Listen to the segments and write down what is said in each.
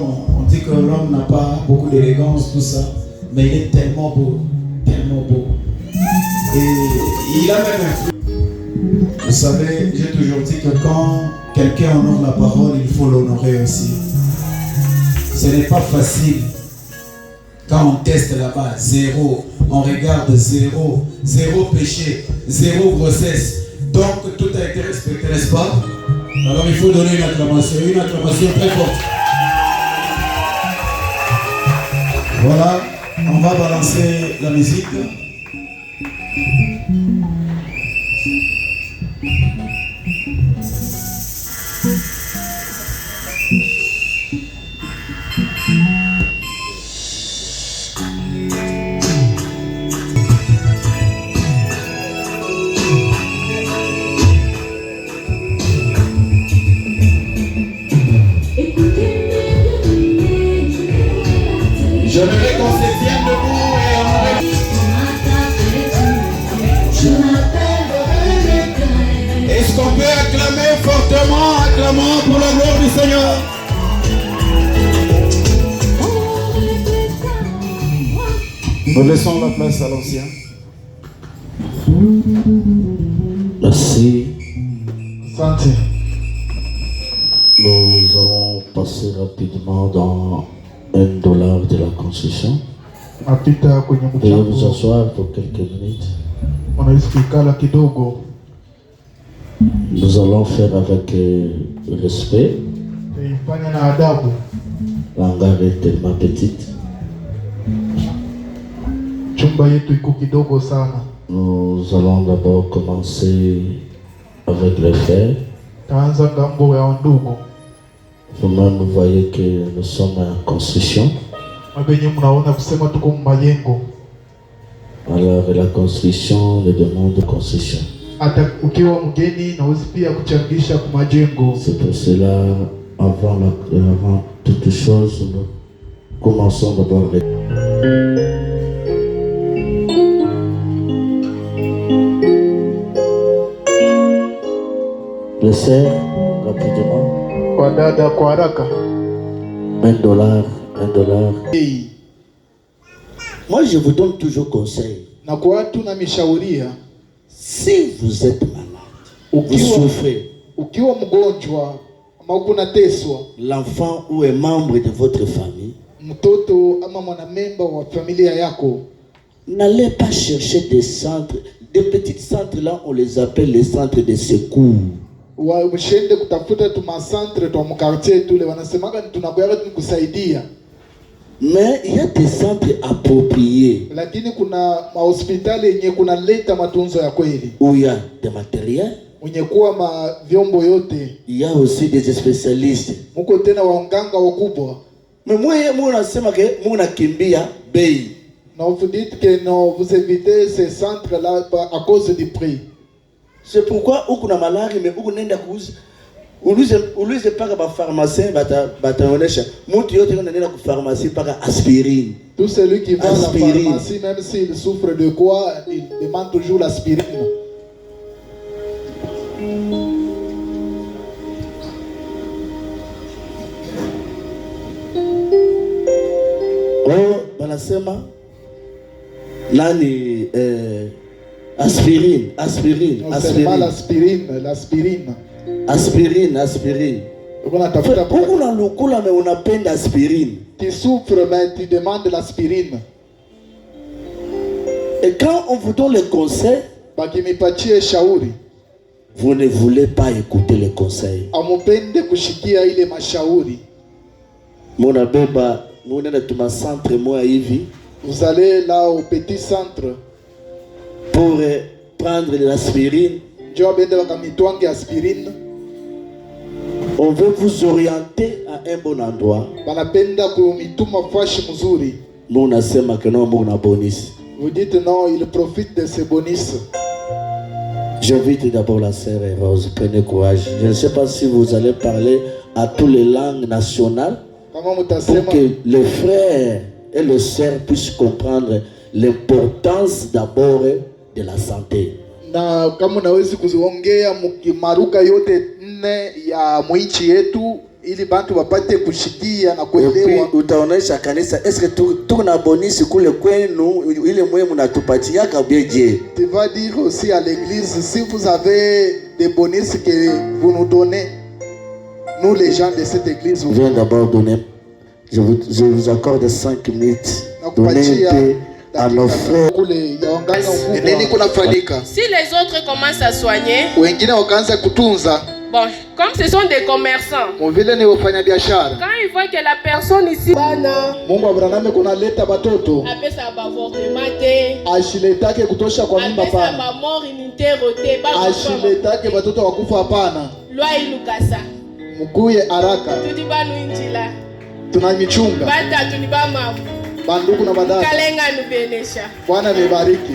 on dit que l'homme n'a pas beaucoup d'élégance, tout ça, mais il est tellement beau, tellement beau. Et il a même un... Vous savez, j'ai toujours dit que quand quelqu'un honore la parole, il faut l'honorer aussi. Ce n'est pas facile. Quand on teste là-bas, 0, on regarde 0, 0 péché, 0 grossesse. Donc tout a été respecté, n'est-ce pas? Alors il faut donner une acclamation très forte. Voilà, on va balancer la musique. J'aimerais qu'on se tienne debout et on... Est-ce qu'on peut acclamer fortement, acclamons pour la gloire du Seigneur? Nous laissons la place à l'ancien. Merci. Santé. Nous allons passer rapidement dans $1 de la concession. Veuillez vous asseoir pour quelques minutes. Nous allons faire avec respect. L'hangar est tellement petite. Nous allons d'abord commencer avec les faits. Vous-même, vous voyez que nous sommes en construction. Alors, la construction, les demandes de construction. C'est pour cela, avant toute chose, nous commençons d'abord avec... Les sœurs, rapidement. $1. Moi, je vous donne toujours conseil. Si vous êtes malade, vous souffrez, l'enfant ou un membre de votre famille, n'allez pas chercher des centres. Des petits centres là, on les appelle les centres de secours. Mais il y a des centres appropriés où il y a des matériels, il y a aussi des spécialistes. Mais moi, vous dites que non, vous évitez ces centres-là à cause du prix. C'est pourquoi où kuna malari mais où nenda kuuza ulize paka ba pharmacien bataonesha mtu yote nenda ku pharmacie paka aspirine. Tout celui qui va à la pharmacie, même s'il souffre de quoi, il demande toujours l'aspirine. Oh, banasema nani aspirine. C'est pas l'aspirine. Aspirine. Pourquoi on mais on appelle aspirine? Tu souffres mais tu demandes l'aspirine. Et quand on vous donne le conseil, vous ne voulez pas écouter les conseils. Mon abeba, mon centre moi hivi. Vous allez là au petit centre pour prendre l'aspirine. On veut vous orienter à un bon endroit. Vous dites non, il profite de ces bonus. J'invite d'abord la sœur Rose, prenez courage. Je ne sais pas si vous allez parler à toutes les langues nationales pour que les frères et les sœurs puissent comprendre l'importance d'abord de la santé. Na kama unaweza kuziongea mkimaruka yote nne ya mwichi yetu ili bantu wapate kushikia na Et kuelewa. puis utaonesha kanisa, est-ce que tuko na bonisi kule kwenu ile mwe mnatupatiaka bien Dieu? Tu vas dire aussi à l'église, si vous avez des bonus que vous nous donnez, nous les gens de cette église, Je viens d'abord donner, je vous accorde 5 minutes. Donnez un peu à nos frères. Nini kunafanyika? Si les autres commencent à soigner, Wengine wakaanza kutunza. bon, comme ce sont des commerçants, Mvile ni wafanya biashara. quand ils voient que la personne ici, Mungu Abrahamu kunaleta batoto. appelle ça avortement te, Ashiletake kutosha kwa mimba appelle ça pana. mort inutero te, Ashiletake batoto wakufa hapana. loi ilukasa. Mkuye haraka. Tudi banu injila, Tunamichunga. bata tuni ba mamu, Banduku na badada. kalenga nubenesha. Bwana nibariki.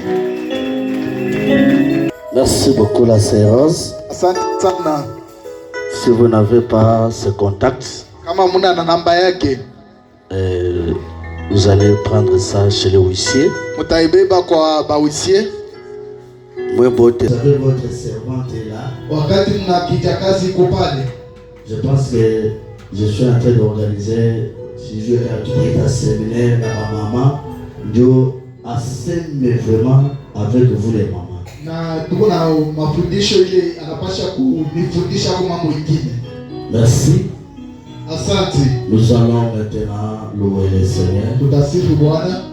Merci beaucoup la sœur Rose. Asante sana. Si vous n'avez pas ce contact, Kama muna na namba yake, vous allez prendre ça chez le huissier. mutaibeba kwa bawisie. Moi, vous avez votre servante là. Wakati mnakija kazi kupale. Je pense que je suis en train d'organiser, si je vais à un séminaire à ma maman, Dieu assemble vraiment avec vous les mamans. Na tuko na mafundisho ile anapasha kunifundisha kwa mambo mengine. Merci. Asante. Nous allons maintenant louer le Seigneur Tutasifu Bwana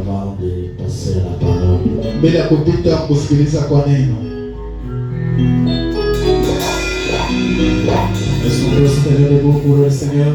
avant de passer à la parole. mbele ya kupita kusikiliza kwa neno. Est-ce qu'on peut se tenir debout pour le Seigneur?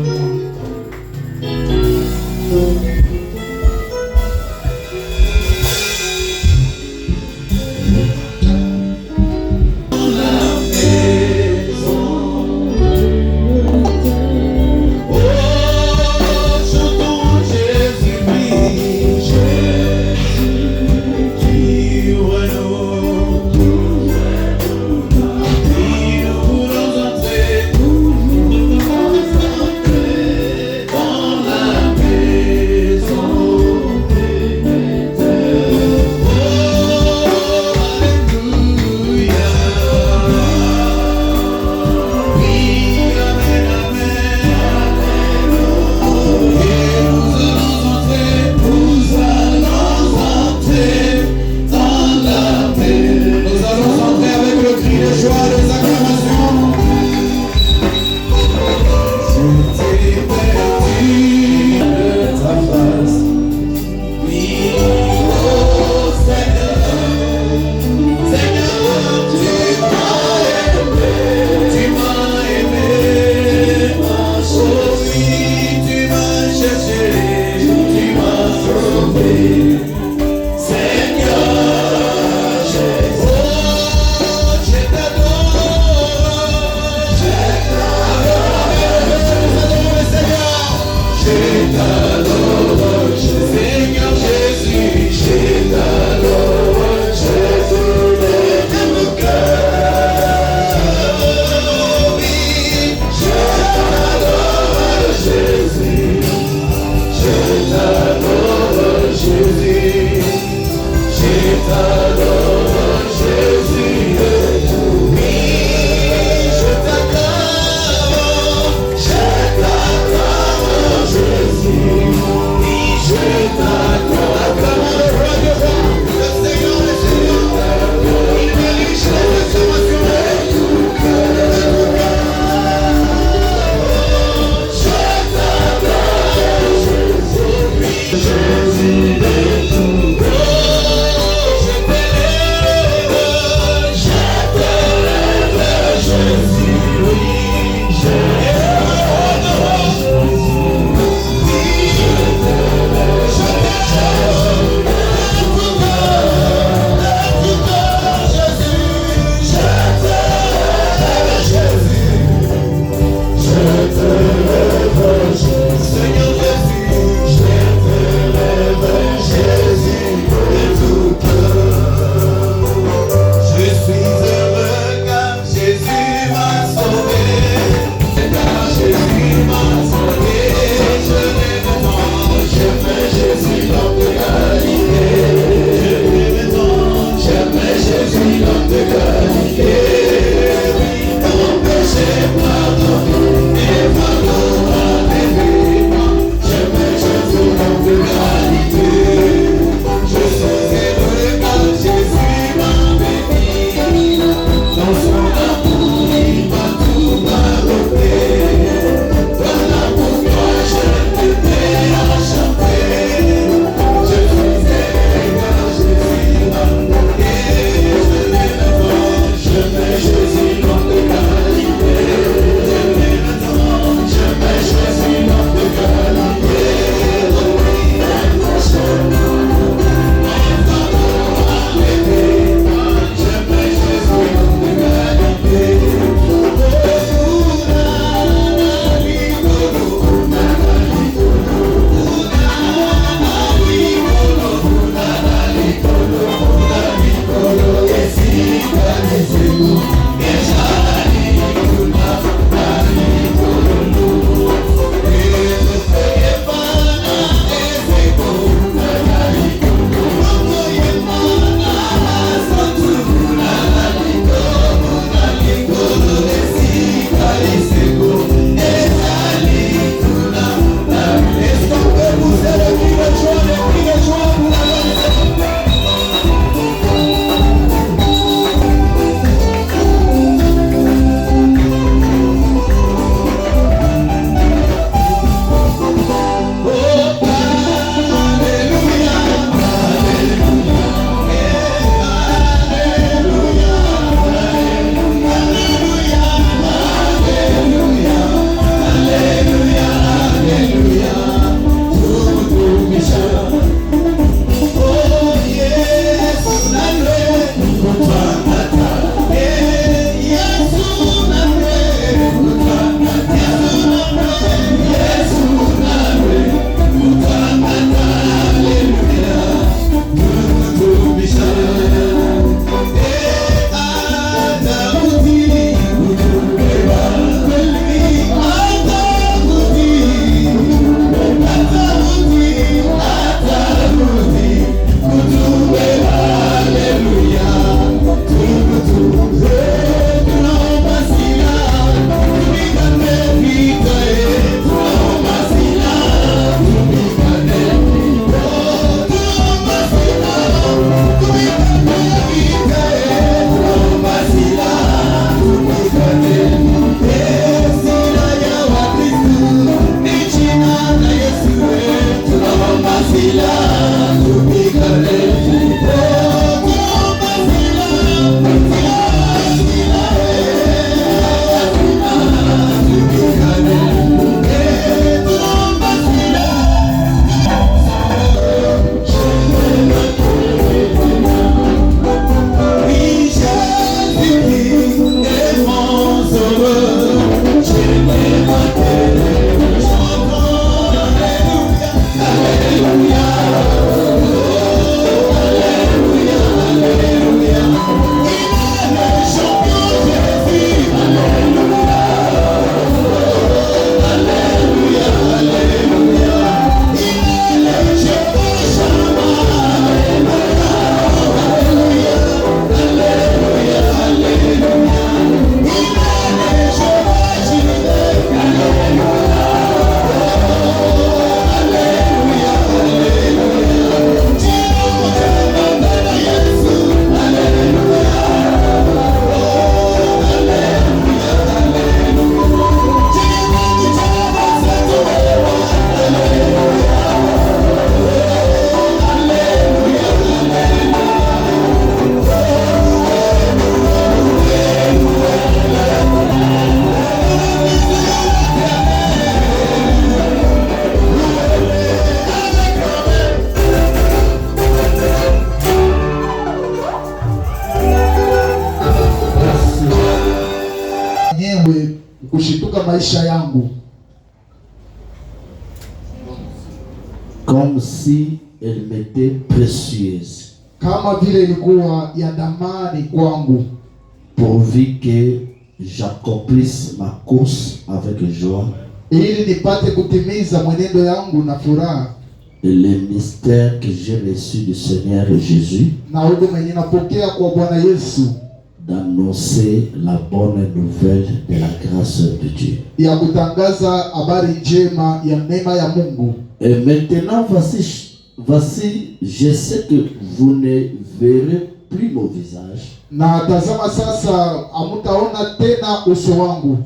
maisha yangu, comme si elle m'était précieuse, kama vile ilikuwa ya damani kwangu, pourvu que j'accomplisse ma course avec joie ili nipate kutimiza mwenendo yangu na furaha, et les mystères que j'ai reçus du Seigneur Jésus, na huduma yenye napokea kwa Bwana Yesu, d'annoncer la bonne nouvelle de la grâce de Dieu. ya kutangaza habari njema ya neema ya Mungu. Et maintenant, voici, je sais que vous ne verrez plus mon visage. Na tazama sasa, hamtaona tena uso wangu,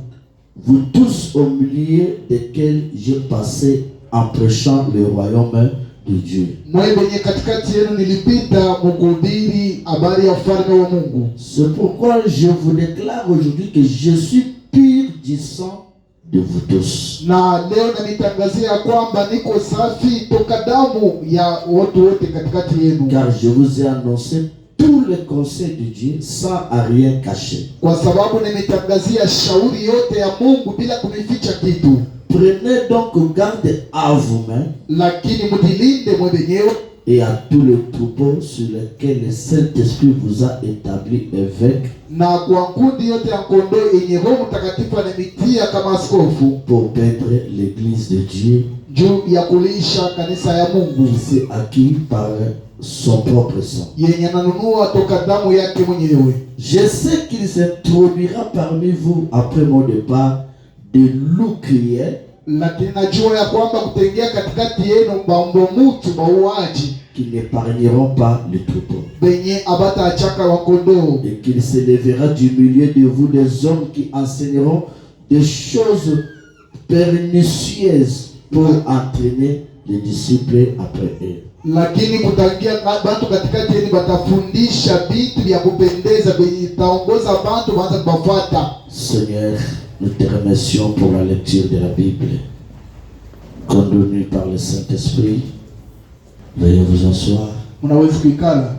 Vous tous au milieu desquels j'ai passé en prêchant le royaume de Dieu. mwe wenye katikati yenu nilipita mkuhubiri habari ya ufalme wa Mungu. C'est pourquoi je vous déclare aujourd'hui que je suis pur du sang de vous tous. Na leo nanitangazia kwamba niko safi toka damu ya watu wote katikati yenu, Car je vous ai annoncé tous les conseils de Dieu sans à rien cacher. kwa sababu nimetangazia shauri yote ya Mungu bila kumificha kitu. Prenez donc garde à vous-même Lakini mjilinde mwenyewe et à tous les troupeaux sur lesquels le Saint-Esprit vous a établi évêque na kwa kundi yote ya kondoo yenye Roho Mtakatifu anamitia kama askofu, pour paître l'église de Dieu juu ya kulisha kanisa ya Mungu qui s'est acquis par son propre sang. yenye nanunua toka damu yake mwenyewe. Je sais qu'il s'introduira parmi vous après mon départ de loups criers Lakini najua ya kwamba kutengea katikati yenu baombo mutu bauaji qui n'épargneront pas les troupeaux. benye abata achaka wa kondoo, Et qu'il s'élèvera du milieu de vous des hommes qui enseigneront des choses pernicieuses pour entraîner les disciples après eux. lakini kutangia bantu katikati yenu batafundisha vitu vya kupendeza benye taongoza bantu baanza kubafuata. Seigneur, nous te remercions pour la lecture de la Bible, conduite par le Saint-Esprit. Veuillez vous asseoir. Unaweza kuikala.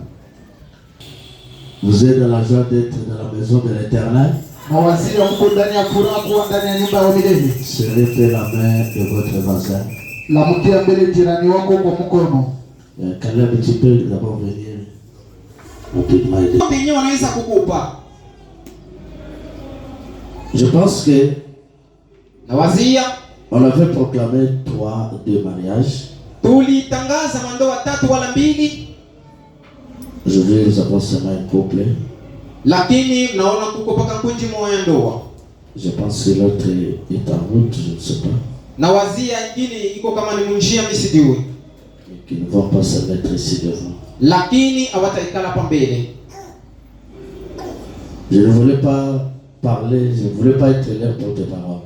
Vous êtes dans la joie d'être dans la maison de l'Éternel. Mawaziri mko ndani ya furaha kuwa ndani ya nyumba ya milele. Serrez la main de votre voisin. La mtia mbele jirani wako kwa mkono. Caleb, tu peux d'abord venir rapidement aider. Wenyewe wanaweza kukupa. Je pense que Nawazia on avait proclamé 2 mariages. tulitangaza mandoa 3 wala 2, Aujourd'hui, nous avons seulement un couple. lakini mnaona kuko paka kunji moja ndoa. Je pense que l'autre est en route, je ne sais pas. Nawazia ingine iko kama ni munjia misidiwe, Qui ne vont pas se mettre ici devant. lakini hawataikala hapa mbele. Je ne voulais pas parler, je ne voulais pas être leur porte-parole.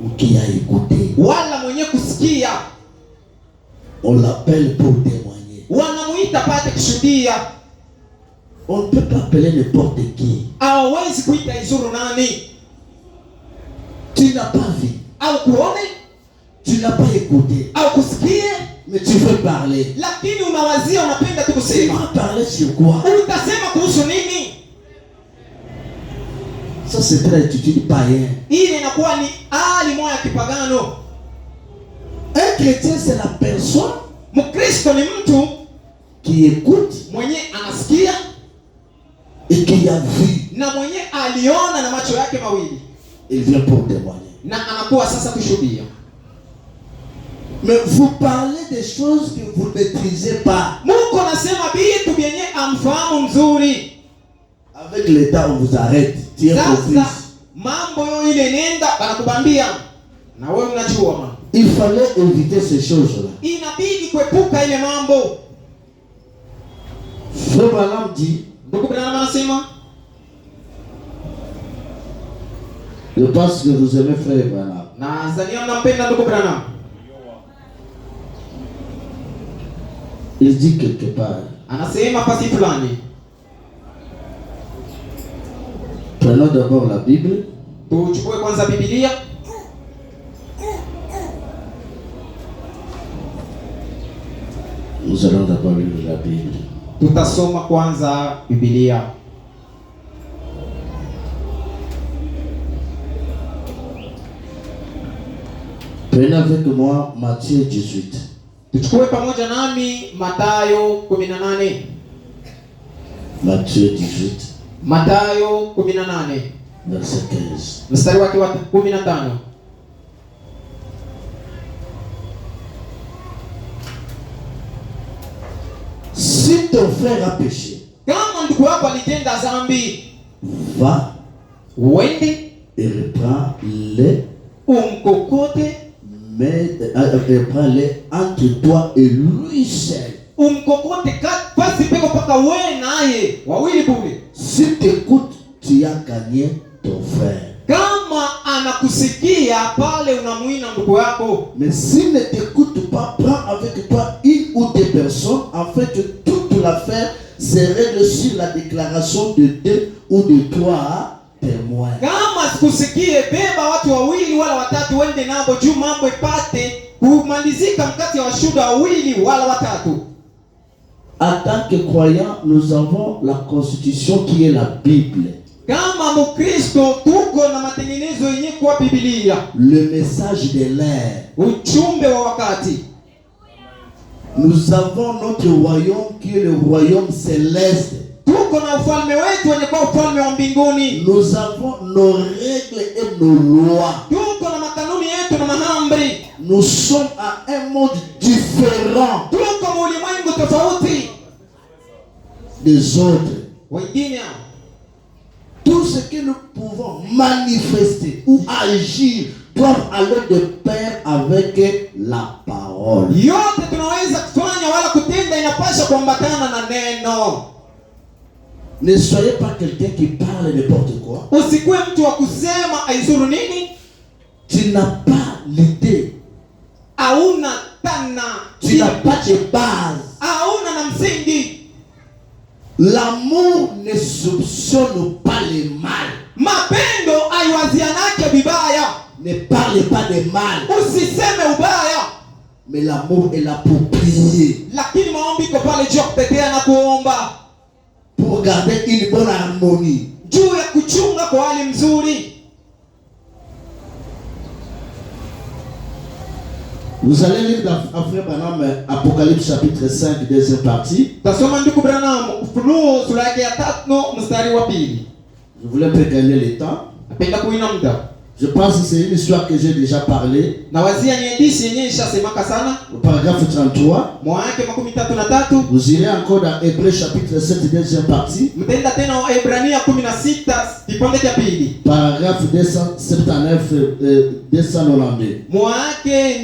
Ou qui a écouté. Wala mwenye kusikia On l'appelle pour témoigner. wanamuita pate kushuhudia. On ne peut pas appeler n'importe qui. Hawezi kuita izuru nani Tu n'as pas vu, au kuone tu n'as pas écouté, au kusikie, mais tu veux parler. lakini unawazia unapenda tu Tu kusema. vas parler sur quoi? Utasema kuhusu nini? Ça c'est une attitude païenne. Ile inakuwa ni hali moja ya kipagano. Un chrétien c'est la personne Mkristo ni mtu qui écoute mwenye anasikia et qui a vu. na mwenye aliona na macho yake mawili, Il vient pour témoigner. na anakuwa sasa kushuhudia. Mais vous parlez des choses que vous ne maîtrisez pas. Mungu anasema vitu vyenye amfahamu mzuri. Avec l'État, on vous arrête. Tu es Sasa complice. mambo yo ile nenda banakubambia na wewe unajua mama. Il fallait éviter ces choses-là. Inabidi kuepuka ile mambo. Frère Branham dit, Ndugu Branham anasema, je pense que vous aimez Frère Branham. na Zania mnampenda ndugu Branham. Il dit quelque part, Anasema pasi fulani. prenons d'abord la Bible. Tuchukue kwanza Biblia. Nous allons d'abord lire la Bible. Tutasoma kwanza Biblia. Prenez avec moi Matthieu 18. Tuchukue pamoja nami Mathayo 18. Matthieu 18. Mathayo 18. Verset 15. Mstari wake wa 15. Si ton frère a péché, kama ndugu yako alitenda dhambi, va uende et reprends-les, umkokote, reprends-les entre toi et lui seul. umkokote pasi peko paka wewe naye wawili bure. Si t'écoutes, tu as gagné ton frère. Kama anakusikia pale unamuina ndugu yako. Mais s'il ne t'écoute pas, prends avec toi une ou deux personnes afin que toute l'affaire se règle sur la déclaration de 2 ou de 3 témoins. Kama sikusikie, beba watu wawili wala watatu wende nabo juu mambo ipate kumalizika mkati wa washuhuda wawili wala watatu. En tant que croyants, nous avons la constitution qui est la Bible. Kama Mkristo tuko na matengenezo yenye kwa Biblia. Le message de l'ère. Ujumbe wa wakati. Nous avons notre royaume qui est le royaume céleste. Tuko na ufalme wetu wenye kwa ufalme wa mbinguni. Nous avons nos règles et nos lois. Tuko na makanuni yetu na mahamri. Nous sommes à un monde différent Tuko ulimwengu tofauti des autres. wengine. Tout ce que nous pouvons manifester ou agir doivent aller de pair avec la parole. Yote tunaweza kufanya wala kutenda inapaswa kuambatana na neno. Ne soyez pas quelqu'un qui parle n'importe quoi. Usikue mtu wa kusema aizuru nini. Tu n'as pas l'idée. Hauna tana. Tu n'as pas de base. Hauna na msingi. L'amour ne soupçonne pas le mal. Mapendo haiwazianake vibaya. Ne parle pas de mal. Usiseme ubaya. Mais l'amour est là pour prier. Lakini maombi iko pale juu ya kutetea na kuomba. Pour garder une bonne harmonie. Juu ya kuchunga kwa hali mzuri. Vous allez lire dans Frère Branham Apocalypse chapitre 5 deuxième partie. Tasoma ndugu Branham Ufunuo sura yake ya 5 mstari wa 2. Je voulais pas gagner le temps. Napenda kuina muda. Je pense que c'est une histoire que j'ai déjà parlé. Na wazia ni hadithi yenyewe ishasemaka sana. Au paragraphe 33. Mwa yake 33. Vous irez encore dans Hébreux chapitre 7 deuxième partie. Mtenda tena wa Ebrania 16 kipande cha 2. Paragraphe 279 292. Mwa yake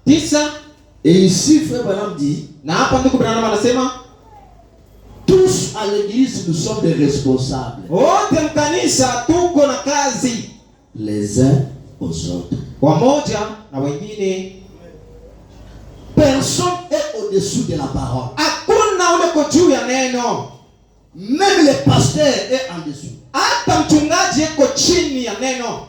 289. Et ici Frère Branham dit, Na hapa ndugu Branham anasema tous à l'église nous sommes des responsables. wote mkanisa tuko na kazi Les uns aux autres. wamoja na wengine. Personne est au-dessous de la parole. Hakuna ule ko juu ya neno. Même le pasteur est en dessous. Hata mchungaji yuko chini ya neno.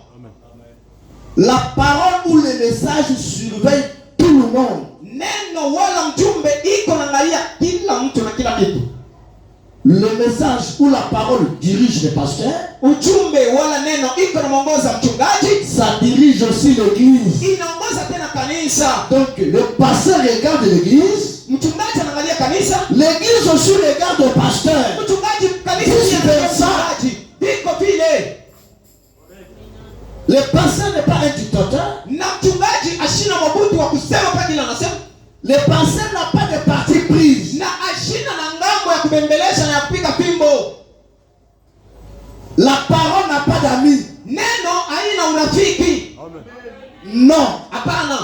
La parole ou le message surveille tout le monde. Neno wala mjumbe iko naangalia kila mtu na kila kitu. Le message ou la parole dirige le pasteur. Ujumbe wala neno iko na mwongoza mchungaji. Ça dirige aussi l'église. Inaongoza tena kanisa. Donc le pasteur regarde l'église. Mchungaji anaangalia kanisa. L'église aussi regarde le pasteur. Mchungaji kanisa anaangalia mchungaji. Iko vile. Le pasteur n'est pas un dictateur. Na mchungaji ashina mabuti wa kusema pa kila anasema. Le pasteur n'a pas de parti prise. Na ashina na ngambo ya kubembelesha na ya kupiga fimbo. La parole n'a pas d'amis. Neno haina unafiki. Non. Hapana.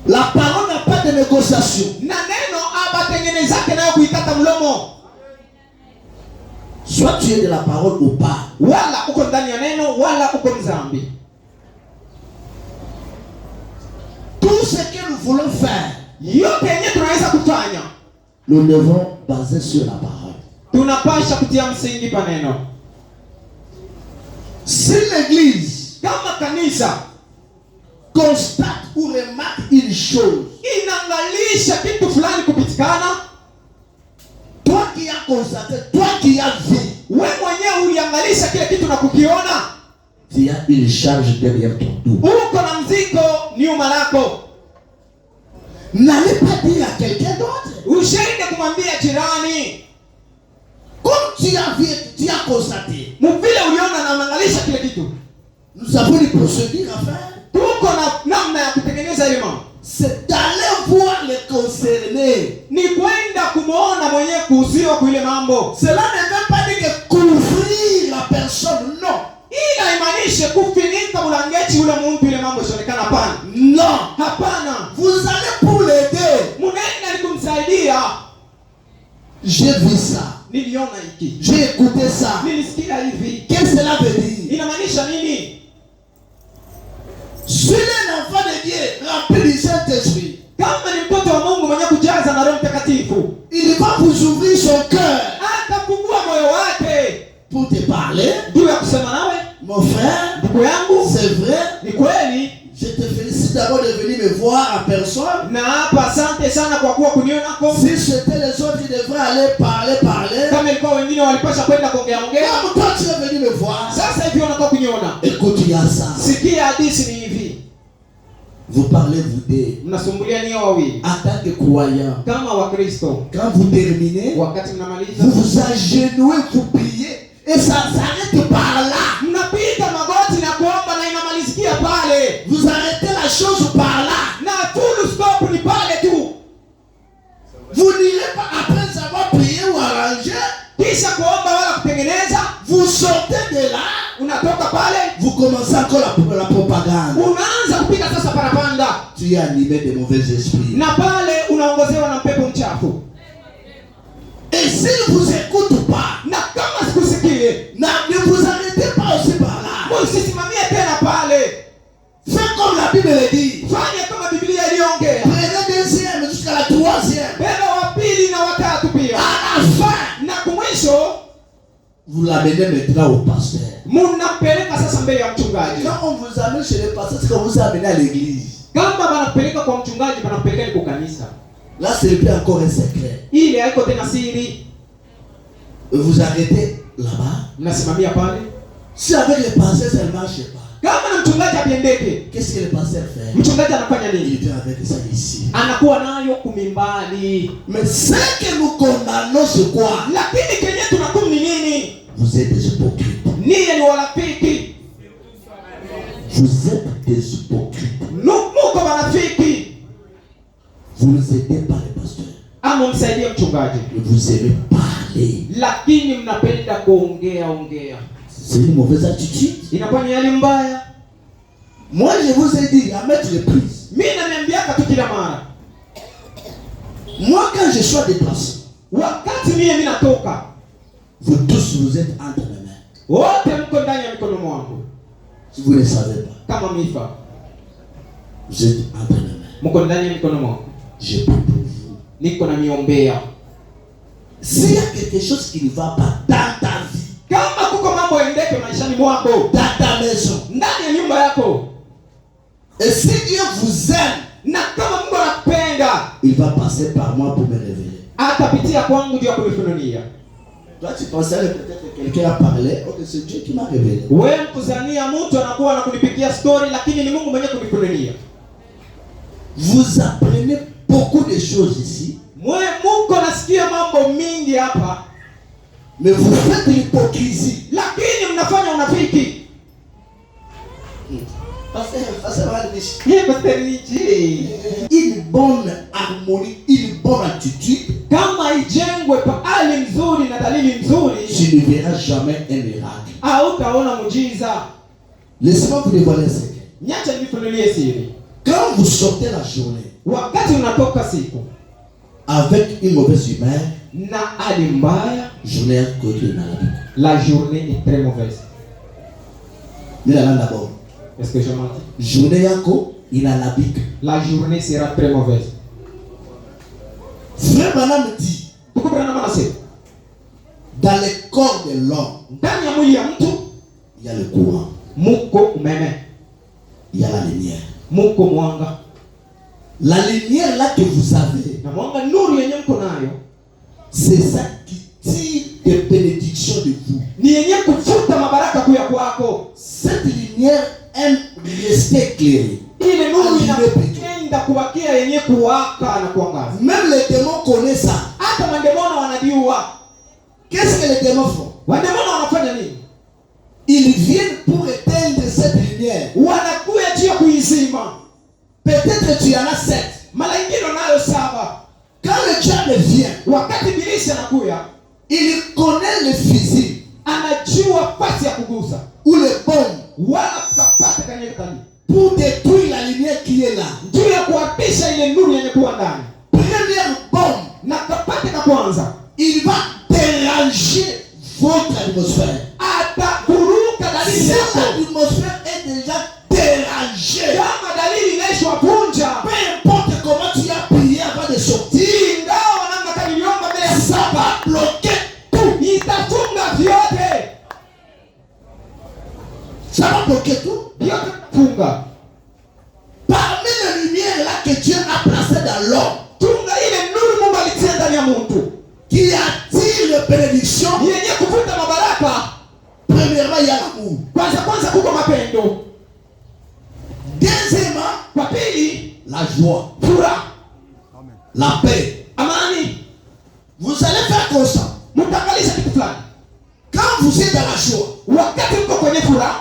La parole n'a pas de négociation. Na neno abatengenezake nayo kuikata mlomo. Soit tu es de la parole ou pas. Wala uko ndani ya neno wala uko mzambi. Tout ce que nous voulons faire, Yote yenye tunaweza kufanya, nous devons baser sur la parole. tunapasha kutia msingi pa neno. Si l'église Kama kanisa constate ou remarque une chose, inaangalisha kitu fulani kupitikana, toi qui as constaté, toi qui as vu, wewe mwenyewe uliangalisha kile kitu na kukiona, tu as une charge derrière ton dos. Uko na mzigo nyuma lako. N'allez pas dire à quelqu'un d'autre. Usiende kumwambia jirani. Comme tu as constaté. Mvile uliona na unaangalisha kile kitu. Nous avons une procédure à faire. Tuko na namna ya kutengeneza ile mambo. C'est d'aller voir les concernés. Ni kwenda kumuona mwenyewe kuhusiwa kwa ile mambo. Cela ne veut pas dire que couvrir la personne, non. Ila imaanishe kufinika mlangechi ule mtu ile mambo isionekana hapana. Non. Hapana. Vous allez pour l'aider. Munaenda ni kumsaidia. J'ai vu ça. Niliona hiki. J'ai écouté ça. Nilisikia hivi. Qu'est-ce que cela veut dire? Inamaanisha nini? Si un enfant de Dieu rempli du Saint-Esprit, Kama ni mtoto wa Mungu mwenye kujaza na Roho Mtakatifu, il va vous ouvrir son cœur atafungua moyo wake pour te parler. juu ya kusema nawe. Mon frère, Ndugu yangu, c'est vrai. ni kweli. Je te félicite d'abord de venir me voir en personne. Na hapa asante sana kwa kuwa kunionako. Si c'était les autres qui devraient aller parler. Kama ilikuwa wengine walipasha kwenda kuongea. Comme toi tu es venu me voir. Sasa hivi unataka kuniona. Écoute, il y a ça. Sikia hadithi ni hivi. Vous parlez vous deux. Mnasumbulia ni wawili. En tant que croyant. Kama Wakristo. Quand vous terminez, Wakati mnamaliza, vous vous agenouillez, vous priez. Et ça s'arrête par là. mnapiga magoti na kuomba na inamalizikia pale. Vous arrêtez la chose par là. Na full stop ni pale tu. Vous n'irez pas après avoir prié ou arrangé. Kisha kuomba wala kutengeneza. Vous sortez de là. Unatoka pale. Vous commencez encore la propagande. Unaanza kupiga sasa parapanda. Tu es animé de mauvais esprits. Na pale unaongozewa na mpepo mchafu. Et s'il ne vous écoute pas, Na kama sikusikie, ne vous arrêtez pas aussi par là. usisimamie tena pale. Faites comme la Bible le dit. Fanya kama Biblia iliongea. Prenez deuxième jusqu'à la troisième. Beba wa pili na watatu pia. À la fin, Na kumwisho, vous l'amenez maintenant au pasteur. mnapeleka sasa mbele ya mchungaji. Quand on vous amène chez le pasteur, c'est qu'on vous a amené à l'église. Kama banapeleka kwa mchungaji, banapeleka kwa kanisa. Là, ce n'est plus encore un secret. Ile haiko tena siri. Vous arrêtez là-bas. Mnasimamia pale. Si avec le pasteur, ça ne marche pas. Kama na mchungaji abiendeke, Qu'est-ce que le pasteur fait? mchungaji anafanya Il nini? vient avec ça ici. Anakuwa nayo kumimbali. Mais ce que nous condamnons, c'est quoi? Lakini kenye tunakum ni nini? Vous êtes des hypocrites. Niye ni warafiki. Vous êtes des hypocrites. Muko warafiki. Vous ne aidez pas les pasteurs. Ama msaidie mchungaji. Vous aimez parler. Lakini mnapenda kuongea. C'est une mauvaise attitude. Inakuwa ni hali mbaya. Moi, je vous ai dit à mettre les prises. Mimi naniambiaka tu kila mara. Moi, quand je suis déplacé, Wakati mimi natoka, vous tous, vous êtes entre mes mains. wote mko ndani ya mikono mwangu. Si vous ne le savez pas, Kama mifa, vous êtes entre mes mains. mko ndani ya mikono mwangu. Je prie pour vous. Niko na miombea. S'il y a quelque chose qui ne va pas dans ta vie, Kama kuko mambo endeke maishani mwako, dans ta maison, ndani ya nyumba yako, et si Dieu vous aime, na kama Mungu anakupenda, il va passer par moi pour me révéler. atapitia kwangu juu ya kunifunulia. Toi, tu pensais peut-être que quelqu'un a parlé. Ok, c'est Dieu qui m'a révélé. Wewe mkuzania mtu anakuwa anakunipigia story, lakini ni Mungu mwenyewe kunifunulia. Vous apprenez beaucoup de choses ici. Mwe Mungu nasikia mambo mingi hapa, Mais vous faites l'hypocrisie. lakini mnafanya unafiki. Une bonne harmonie, une bonne attitude, Kama ijengwe pa hali nzuri na dalili nzuri, tu ne verras jamais un miracle. hautaona muujiza. Laissez-moi vous dévoiler un secret. Nyacha nifunulie siri. Quand vous sortez la journée Wakati unatoka siku avec une mauvaise humeur, na hali mbaya, journée à côté de la vie. la journée est très mauvaise. Mais là d'abord, Est-ce que je mentis? journée à côté, il a la bique. La journée sera très mauvaise. Frère Branham dit, Tukubana na manase. dans le corps de l'homme, Ndani ya mwili ya mtu il y a le courant, muko umeme, il y a la lumière. muko mwanga. La lumière là que vous avez, Na mwanga nuru yenye mko nayo c'est ça qui tire des bénédictions de vous. ni yenye kufuta mabaraka kuya kwako. Cette lumière lumière aime rester éclairée. Ile nuru inapenda kubakia yenye kuwaka na kuangaza. Même les démons connaissent ça. Hata mademono wanajua. Qu'est-ce que les démons font? Mademono wanafanya nini? Ils viennent pour éteindre cette lumière. Wanakuja juu ya kuizima. Peut-être tu en as 7. Mara nyingine nayo 7. Quand le diable vient, wakati ibilisi anakuja, il connaît le fusil, anajua pasi ya kugusa ou le bombe, wala kapata kwenye kani, pour détruire la lumière qui est là. juu ya kuapisha ile nuru yenye kuwa ndani. Première bombe, na kapata ka kwanza, il va déranger votre atmosphère. Atavuruka dalili Si yako. l'atmosphère est déjà dérangée, Kama dalili inaishwa vunja, peu importe comment tu as prié avant de sortir, ingawa namna kaliomba mbele ya ça va bloquer tout. itafunga vyote. Ça va bloquer tout. Vyote funga. Parmi les lumières là que Dieu a placées dans l'homme, Tunga ile nuru Mungu alitia ndani ya mtu, qui attire les bénédictions, yenye kuvuta mabaraka. premièrement, il y a l'amour. Kwanza kuko mapendo. Deuxièmement, Kwa pili, la joie, furaha, la paix. amani. Vous allez faire comme ça. Mtakalisha kitu fulani. Quand vous êtes dans la joie, Wakati mko kwenye furaha,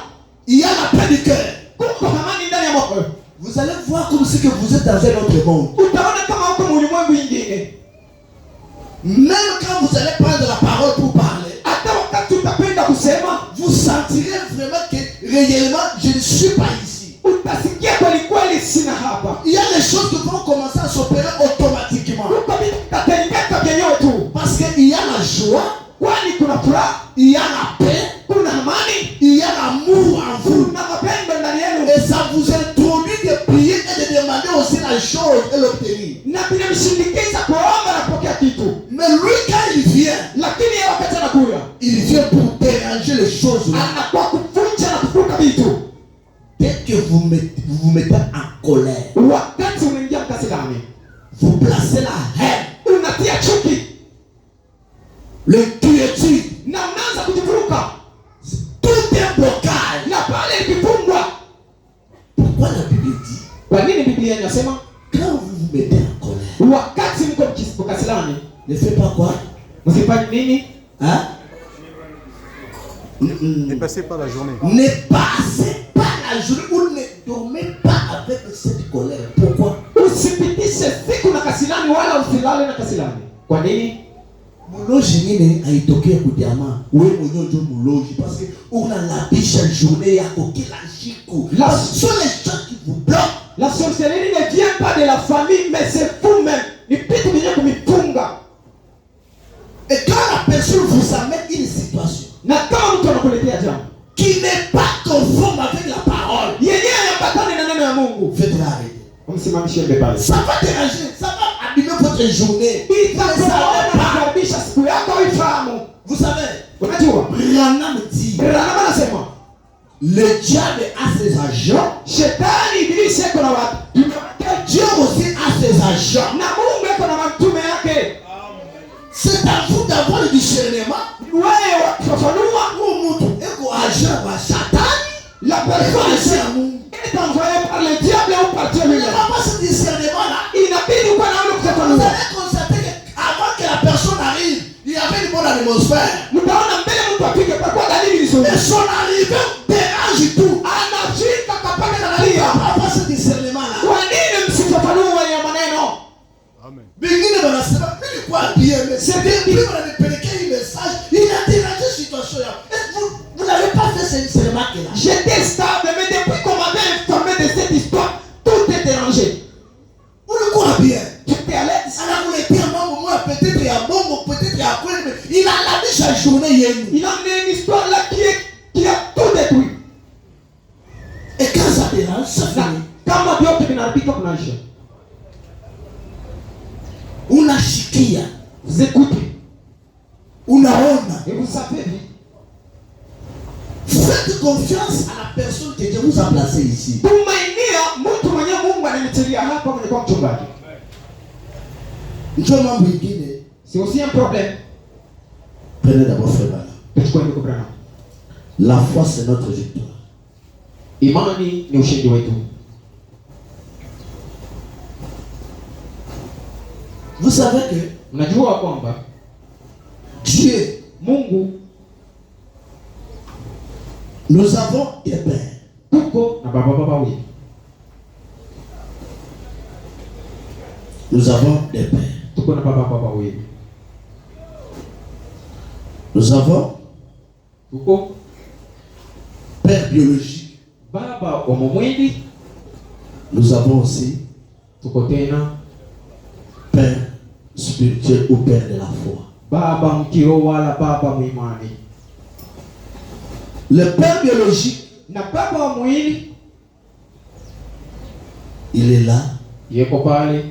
il y a la paix du cœur. kuko amani ndani ya moyo. Vous allez voir comme si que vous êtes dans un autre monde. Utaona kama uko ulimwengu mwingine. Même quand vous allez prendre la parole pour parler, Hata wakati utapenda kusema, vous sentirez vraiment que réellement je ne suis pas ici. utasikia kweli kweli sina hapa. Il y a des choses qui vont commencer à s'opérer automatiquement. Kuko vitu vitatendeka vyenyewe tu. Parce qu'il y a la joie, Kwani kuna furaha, il y a la paix, kuna amani, il y a l'amour en vous. kuna mapendo ndani yenu. Et ça vous introduit de prier et de demander aussi la chose et l'obtenir. Na vinamshindikiza kuomba na kupokea kitu. Mais lui, quand il vient, Lakini yeye wakati anakuja, il vient pour déranger les choses. anakuwa kuvunja na kufuka vitu. Dès que vous vous mettez en colère, Wakati unaingia mkasirani, vous placez la haine, unatia chuki l'inquiétude, na unaanza kujivuruka tout est blocage. na pale ikifungwa. Pourquoi la Bible dit, Kwa nini Biblia inasema quand vous vous mettez en colère, wakati mko mkasirani, ne faites pas quoi? msifanye nini? Hein? Ne passez pas la journée. Ne passez pas la journée ou ne dormez pas avec cette colère. Pourquoi? Usipitishe siku na kasirani wala usilale na kasirani. Kwa nini? Muloji nyingine haitokea kudiama. Wewe mwenyewe ndio muloji parce que unalabisha journée yako kila siku. La- Ce sont les gens qui vous bloquent. La sorcellerie ne vient pas de la famille, mais c'est vous-même. Ni vitu vyenye kumifunga. Et quand la personne vous amène une situation Na kama mtu anakuletea jambo qui n'est pas conforme avec la parole, yenyewe hayambatani na neno ya Mungu, faites-la arrêter. umsimamishe mbele. Ça va déranger, ça va abîmer votre journée. Itakuona na kuharibisha siku yako ifahamu. Vous savez, Unajua? Branham dit, Branham anasema le diable a ses agents, shetani ibilisi yako na watu. Dieu aussi a ses agents. Na Mungu yako na mtume yake. C'est à vous d'avoir le discernement. Wewe wakifafanua Mtu eko agent wa Satan, la eko personne agent ya Mungu. est envoyée par le diable ou par Dieu Il n'y lui-même. a pas ce discernement là. Inabidi kuwa na ule Vous kufafanua. allez constater qu'avant que la personne arrive, il y avait une bonne atmosphère. Mtaona mbele mtu apige kwa kuwa dalili nzuri. Mais son arrivée dérange tout. Anafika kapaka na Il n'y dalia. a pas ce discernement là. Kwa nini msifafanua ya maneno? Amen. Bingine banasema mimi kwa bien mais c'est bien plus wananipelekea hii message inadéranger situation yao. Vous n'avez pas fait ce remarque là. J'étais stable, mais depuis qu'on m'avait informé de cette histoire, tout est dérangé. Ulikuwa bien. J'étais à l'aise. Anakuletea mambo moja peut-être ya bongo peut-être ya kweli mais inalabisha journée yenu. Il a amené une histoire là qui a tout détruit. Et quand ça dérange, ça Na finit. kama vyote vinaribika kunaisha. Unashikia, Vous écoutez unaona. et vous savez vite. Faites confiance à la personne que Dieu vous a placée ici. Tumainia mtu mwenye Mungu anamtilia hapa mwenye kwa mchungaji. Njoo mambo ingine. C'est aussi un problème. Prenez d'abord frère Branham. Tuchukue ndugu Branham. La foi c'est notre victoire. Imani ni ushindi wetu. Vous savez que Unajua kwamba Dieu, Mungu, nous avons des pères. tuko na baba wawili. Nous avons des pères. Tuko na baba wawili. Nous avons Tuko père biologique. baba wa mwili. Nous avons aussi Tuko tena père spirituel ou père de la foi. baba mkiroho wala baba mwimani. Le père biologique, Na baba wa mwili il est là yeko pale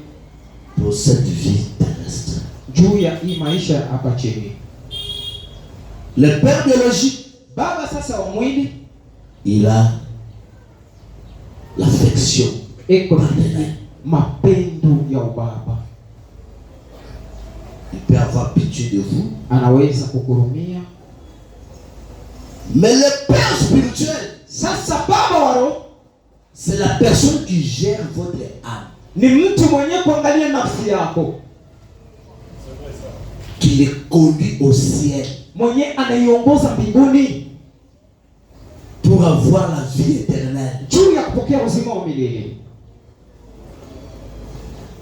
pour cette vie terrestre. juu ya hii maisha hapa chini. Le père biologique, Baba sasa wa mwili il a l'affection eko na paternelle. mapendo ya ubaba. Il peut avoir pitié de vous. Anaweza kukurumia. Mais le père spirituel, Sasa baba wa roho c'est la personne qui gère votre âme, ni mtu mwenye kuangalia nafsi yako, qui les conduit au ciel mwenye anaiongoza mbinguni pour avoir la vie éternelle. juu ya kupokea uzima wa milele.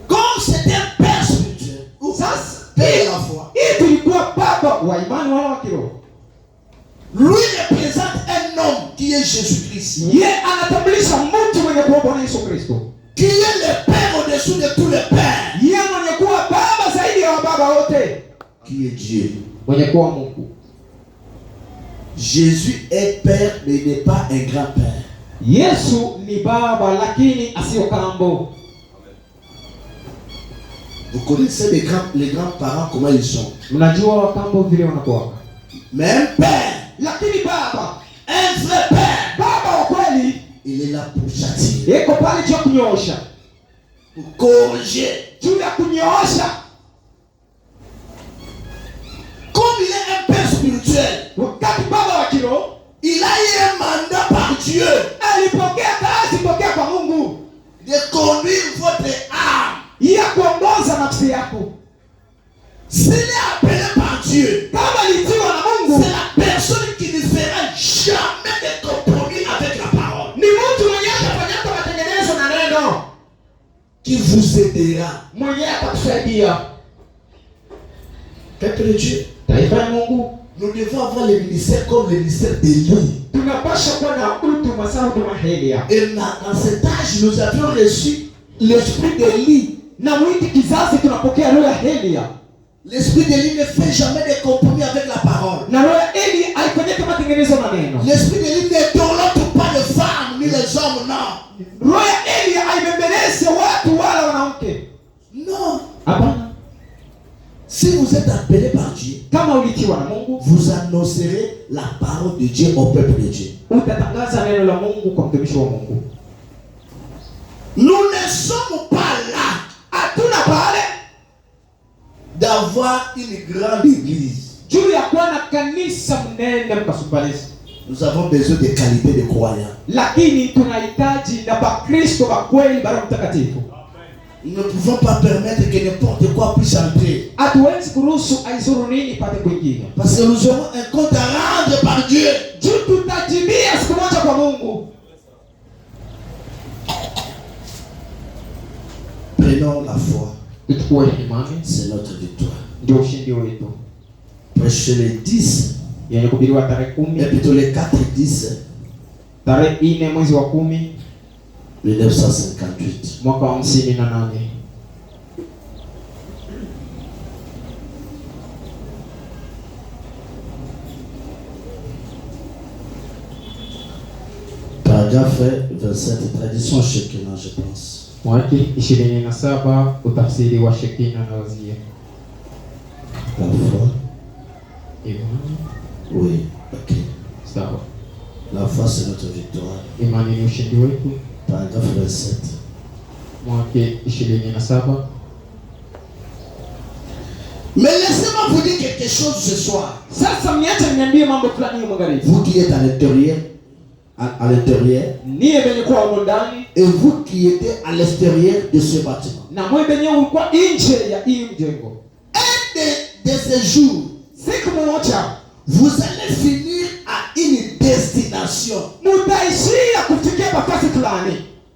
Comme c'est un père spirituel, ou Sasa père de la foi, hii tulikuwa baba wa imani wala wa kiroho. lui représente un homme qui est Jésus-Christ, Ye anatambulisha mtu mwenye kuwa Bwana Yesu Kristo, qui est le père au-dessus de tous les pères, ye mwenye kuwa baba zaidi ya baba wote, qui est Dieu. mwenye kuwa Mungu. Jésus est père, mais il n'est pas un grand-père. Yesu ni baba lakini asio kambo. Vous connaissez les grands-parents, comment ils sont. Mnajua wakambo vile wanakuwa. Mais un père, Lakini baba, un vrai père, baba wa kweli il est là pour châtier, yeko pale juu ya kunyoosha, pour corriger. juu ya kunyoosha. Comme il est un père spirituel, Wakati baba wa kiroho il a eu un mandat par Dieu alipokea kazi tokea kwa Mungu de conduire votre âme. ya kuongoza nafsi yako. S'il est appelé par Dieu, Kama alitiwa na Mungu, c'est la personne qui ne fera jamais de compromis avec la parole, ni mtu mwenye atafanya matengenezo na neno, qui vous aidera. mwenye atakusaidia. Peuple de Dieu, Taifa ya Mungu, nous devons avoir le ministère comme le ministère d'Élie. tunapaswa kuwa na huduma sawa huduma Elia. Et dans cet âge, nous avions reçu l'esprit d'Élie. Na mwiti kizazi tunapokea roho ya Elia. L'esprit d'Élie ne fait jamais de compromis avec la parole. Na roho ya Eli alifanyika matengenezo na neno. L'esprit d'Élie ne tournote pas les femmes ni les hommes, non. Roho ya Eli haibembelezi watu wala wanawake. Non. Hapana. Si vous êtes appelé par Dieu, Kama ulitiwa na Mungu, vous annoncerez la parole de Dieu au peuple de Dieu. utatangaza neno la Mungu kwa mtumishi wa Mungu. Nous ne sommes pas là Hatuna pale d'avoir une grande église. juu ya kuwa na kanisa mnene mkasumbalisi. Nous avons besoin de qualité de croyants. Lakini tunahitaji na Bakristo wa kweli bara mtakatifu. Nous ne pouvons pas permettre que n'importe quoi puisse entrer. Hatuwezi kuruhusu aizuru nini ipate kuingia. Parce que nous aurons un compte à rendre par Dieu. Juu tutajibia siku moja kwa Mungu. Prenons la foi. Tuchukue imani, C'est notre victoire. ndio ushindi wetu. Prêchez les 10, Yenye kuhubiriwa tarehe et 10, plutôt les 4 et 10, tarehe 4 mwezi wa 10 1958. mwaka wa 58. Paragraphe 27, tradition Shekinah, je pense. Mwaki 27 utafsiri wa Shekina na Wazia. La foi. Imani, Oui, ok. sawa. La foi, c'est notre victoire. Imani ni ushindi wetu. Paragraphe 27. Mwaki 27. Mais laissez-moi vous dire quelque chose ce soir. Sasa mniache niambie mambo fulani ya magharibi. Vous qui êtes à l'intérieur, à l'intérieur, niye benye kuwa humo ndani, et vous qui étiez à l'extérieur de ce bâtiment. na mwe benye ulikuwa nje ya hii mjengo. De ces jours, Siku moja vous allez finir à une destination. mutaishia kufikia nafasi fulani,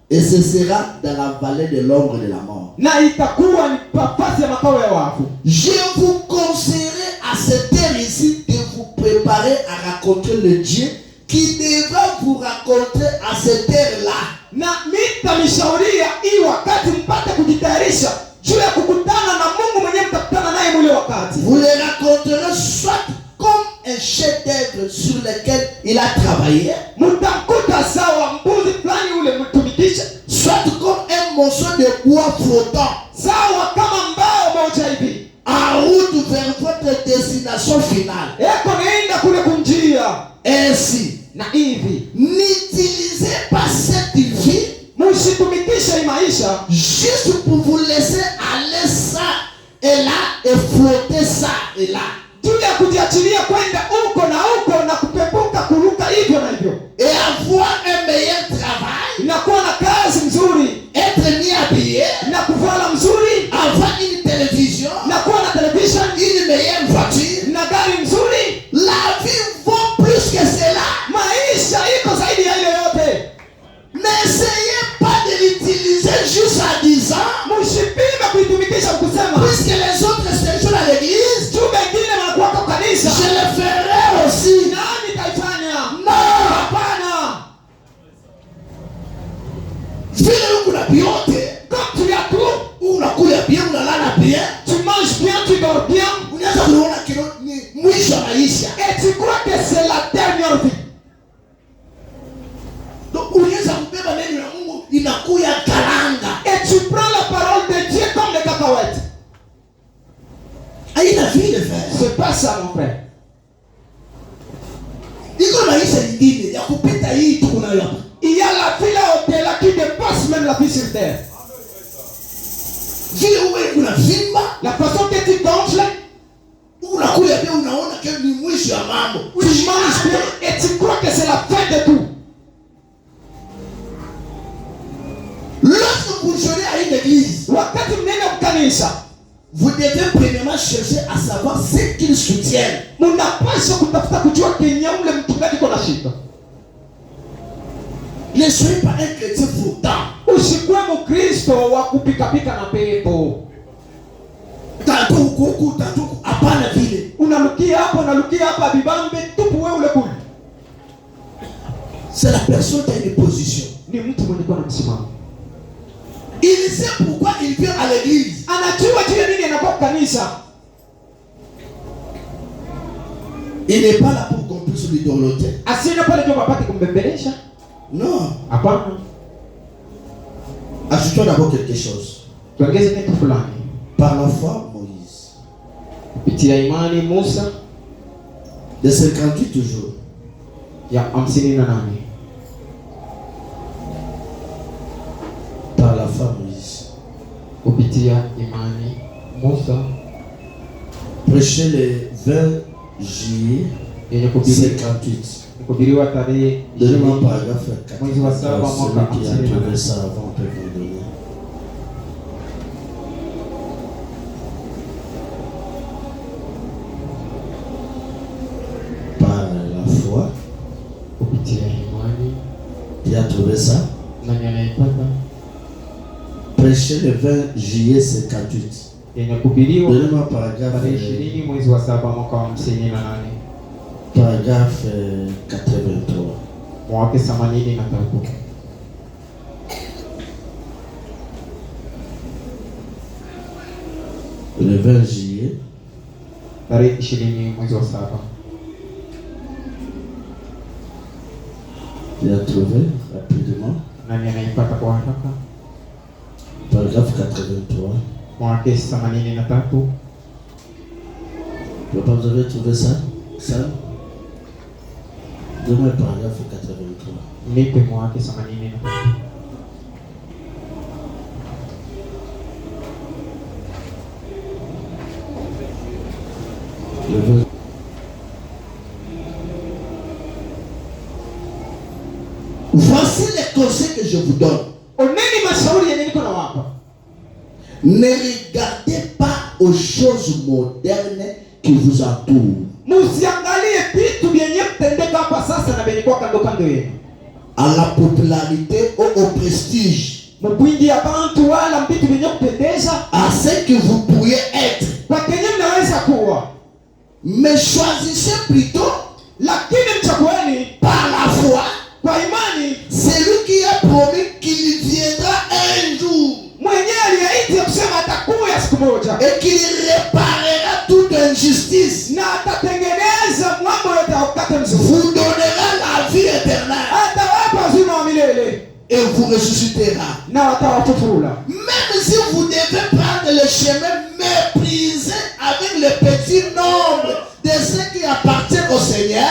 Et ce sera dans la vallée de l'ombre de la mort. na itakuwa ni nafasi ya makao ya wafu. Je vous conseillerais à cette heure ici de vous préparer à rencontrer le Dieu qui devra vous rencontrer à cette heure-là. Na mitamishauriya hii wakati mpate kujitayarisha juu ya kukutana na Mungu mwenyewe, mtakutana naye mule wakati. Vous le rencontrerez soit comme un chef-d'œuvre sur lequel il a travaillé, Mtamkuta sawa mbuzi fulani ule mtumikisha, soit comme un morceau de bois flottant sawa kama mbao moja hivi, en route vers votre destination finale. eko naenda kule kunjia. Ainsi, Na hivi n'utilisez pas cette vie msitumikishe hii maisha juste pour vous laisser aller ça et là et flotter ça et là. juu ya kujiachilia kwenda huko na kupepuka kuruka hivyo na hivyo, Et avoir un meilleur travail, inakuwa na kazi nzuri, être bien habillé, na kuvala mzuri, avoir une télévision, na kuwa na television une meilleure voiture. na gari mzuri. La vie vaut plus que cela. Maisha iko zaidi ya ile yote. N'essayez pas de l'utiliser juste en disant, Msipime kuitumikisha kusema puisque les autres séjours à l'église, juu bengine wanakuwa kwa kanisa, je le ferai aussi. nani taifanya? Non. Hapana. Vile uko na biote, Comme tu as tout, unakula bien, unalala bien, tu manges bien, tu dors bien, unaweza kuona kilo ni mwisho wa maisha. et tu crois que c'est la dernière vie. Donc unaweza kubeba neno la Mungu inakuya karanga. Et tu prends la parole de Dieu comme des cacahuètes. Haina vile frère. C'est pas ça, mon frère. Iko maisha nyingine ya kupita hii tuko nayo hapa. Il y a la vie là au-delà qui dépasse même la vie sur terre. Vile uwe kuna vimba, La façon que tu gonfles, unakula pia unaona kama ni mwisho ya mambo. tu manges bien et tu crois que c'est la fin de tout. Lorsque vous journez à une église, Wakati mnaenda kukanisa, vous devez premièrement chercher à savoir ce qu'ils soutiennent. mnapaswa kutafuta kujua kenye ule mchungaji kona shida. Ne soyez pas un chrétien flottant. Usikuwe Mkristo wa kupikapika na pepo. Tantôt huku, tantôt huku. Hapana vile. Unalukia hapa bibambe tupu wewe ule kule. C'est la personne qui a une position. Ni mtu mwenye kwa na msimamo. Il sait pourquoi il vient à l'église. Anajua juu ya nini anakuwa kanisa. Il n'est pas là pour qu'on puisse lui dorloter. Asina pale ndio wapate kumbembelesha. Non. Hapana. Ajoutons d'abord quelque chose. Tuongeze kitu fulani. Par la foi, Moïse. Kupitia imani Musa De 58 toujours. ya 58. Par la foi, Moïse. Kupitia imani Musa Prêcher le 20 juillet yenye 58. kuhubiriwa tarehe Donnez-moi un paragraphe 4. Mwezi wa saba mwaka Celui qui a 58. trouvé ça avant peut vous donner. Par la foi, kupitia imani. qui a trouvé ça. Nani anaipata? Prêcher le 20 juillet 58. Yenye kuhubiriwa Donnez-moi un paragraphe, tarehe 20 mwezi wa saba mwaka wa 58. paragraphe 83. Mwaka 83. Le 20 juillet Tarehe 20 mwezi wa saba. il a trouvé rapidement. Nani anaipata kwa haraka? Paragraphe 83. Mwaka 83. Papa, vous avez trouvé ça? Ça? Donnez-moi le paragraphe 83. Nipe mwaka 83. Le 20. conseil que je vous donne. Oneni mashauri yenye niko na wapa. Ne regardez pas aux choses modernes qui vous entourent. Musiangalie vitu vyenye kutendeka hapa sasa na vyenye kwa kando kando yenu. À la popularité ou au prestige. Mpingi ya bantu wala vitu vyenye kupendeza. À ce que vous pourriez être. Kwa kenye mnaweza kuwa. Mais choisissez plutôt, lakini mchagueni par la foi, kwa imani, celui qui a promis qu'il viendra un jour. Mwenyewe aliyeita kusema atakuja siku moja. Et qu'il réparera toute injustice. Na atatengeneza mambo yote wakati mzuri. Vous donnera la vie éternelle. Atawapa uzima wa milele. Et vous ressuscitera. Na atawafufula. Même si vous devez prendre le chemin méprisé avec le petit nombre de ceux qui appartiennent au Seigneur.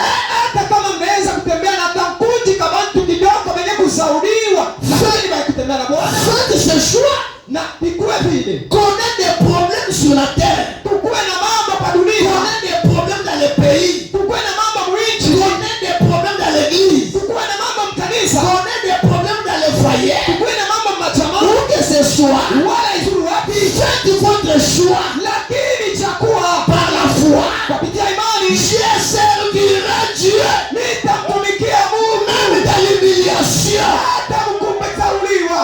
Hata kama mnaweza kutembea na tankuti kama mtu kidogo mwenye kusaudiwa. Lakini baki kutembea na Bwana. Faites ce choix. Na ikuwe vile. Qu'on ait des problèmes sur la terre. Tukuwe na mambo pa dunia. Qu'on ait des problèmes dans le pays. Tukuwe na mambo mwinchi. Qu'on ait des problèmes dans l'église. Tukuwe na mambo mkanisa. Qu'on ait des problèmes dans le foyer. Tukuwe na mambo machama. Où que ce soit. Wala izuru wapi. Faites votre choix. Lakini chakuwa par la foi. Kupitia imani. Je servirai Dieu. Nitamtumikia Mungu. Même dans l'humiliation. Hata mkumbetauliwa.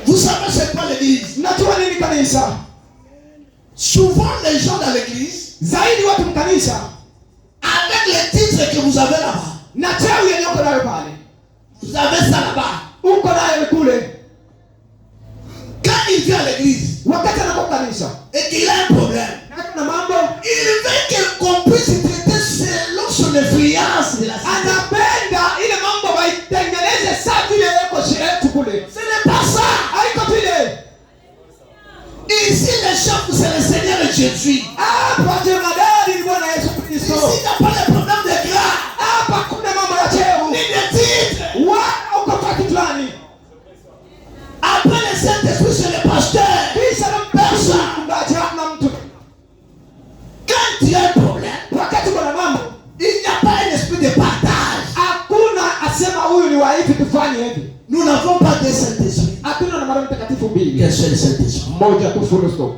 Vous savez c'est quoi l'église? Najua nini kanisa? Souvent les gens dans l'église, zaidi watu mkanisa, avec les titres que vous avez là-bas, na cheo yenye uko nayo pale, vous avez ça là-bas, uko nayo kule. Quand il vient à l'église, wakati anakuwa kanisa, et qu'il a un problème, na mambo, il veut qu'on puisse traiter selon son influence de la cité. Anapenda ile mambo baitengeneze saa vile yako sherehe kule. Ce n'est pas ça. Haiko vile. Ici le chef c'est le Seigneur Jésus. Hapa jemadari ni Bwana Yesu Kristo. Ici il n'y a pas de problème de grade. Hapa kuna mambo ya cheo. Ni de titre. Wa uko faki fulani. Après le Saint-Esprit c'est le pasteur. Kisha na Personne. mchungaji na mtu. Quand il y a un problème, wakati kuna mambo, il n'y a pas un esprit de partage. Hakuna asema huyu ni wa hivi tufanye hivi. Nous n'avons pas de Saint-Esprit. Hakuna na Roho Mtakatifu mbili. Quel seul Saint-Esprit? Moja tu full stop.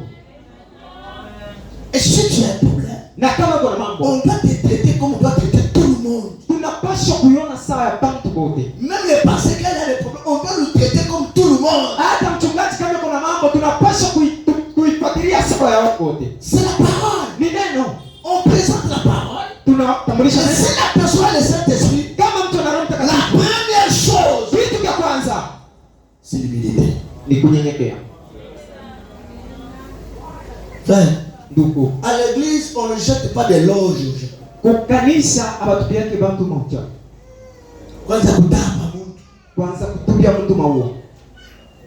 Et si tu as un problème, Na kama kuna mambo, on doit te traiter comme on doit traiter tout le monde. tunapaswa kuiona sawa ya bantu bote. Même les pasteurs quand il y a des problèmes, on doit nous traiter comme tout le monde. Hata mchungaji kama kuna mambo, tunapaswa kuifuatilia sawa ya watu wote. C'est la parole. Ni neno. On présente la parole. Tunatambulisha Et neno. si la personne a le Saint-Esprit, Kama mtu ana Roho la Mtakatifu, première chose, kitu cha kwanza c'est l'humilité. ni kunyenyekea. Frère, Ndugu, à l'église, on ne jette pas des loges. kukanisa abatupiake bantu moja. Kwanza kutapa mtu. Kwanza kutupia mtu maua.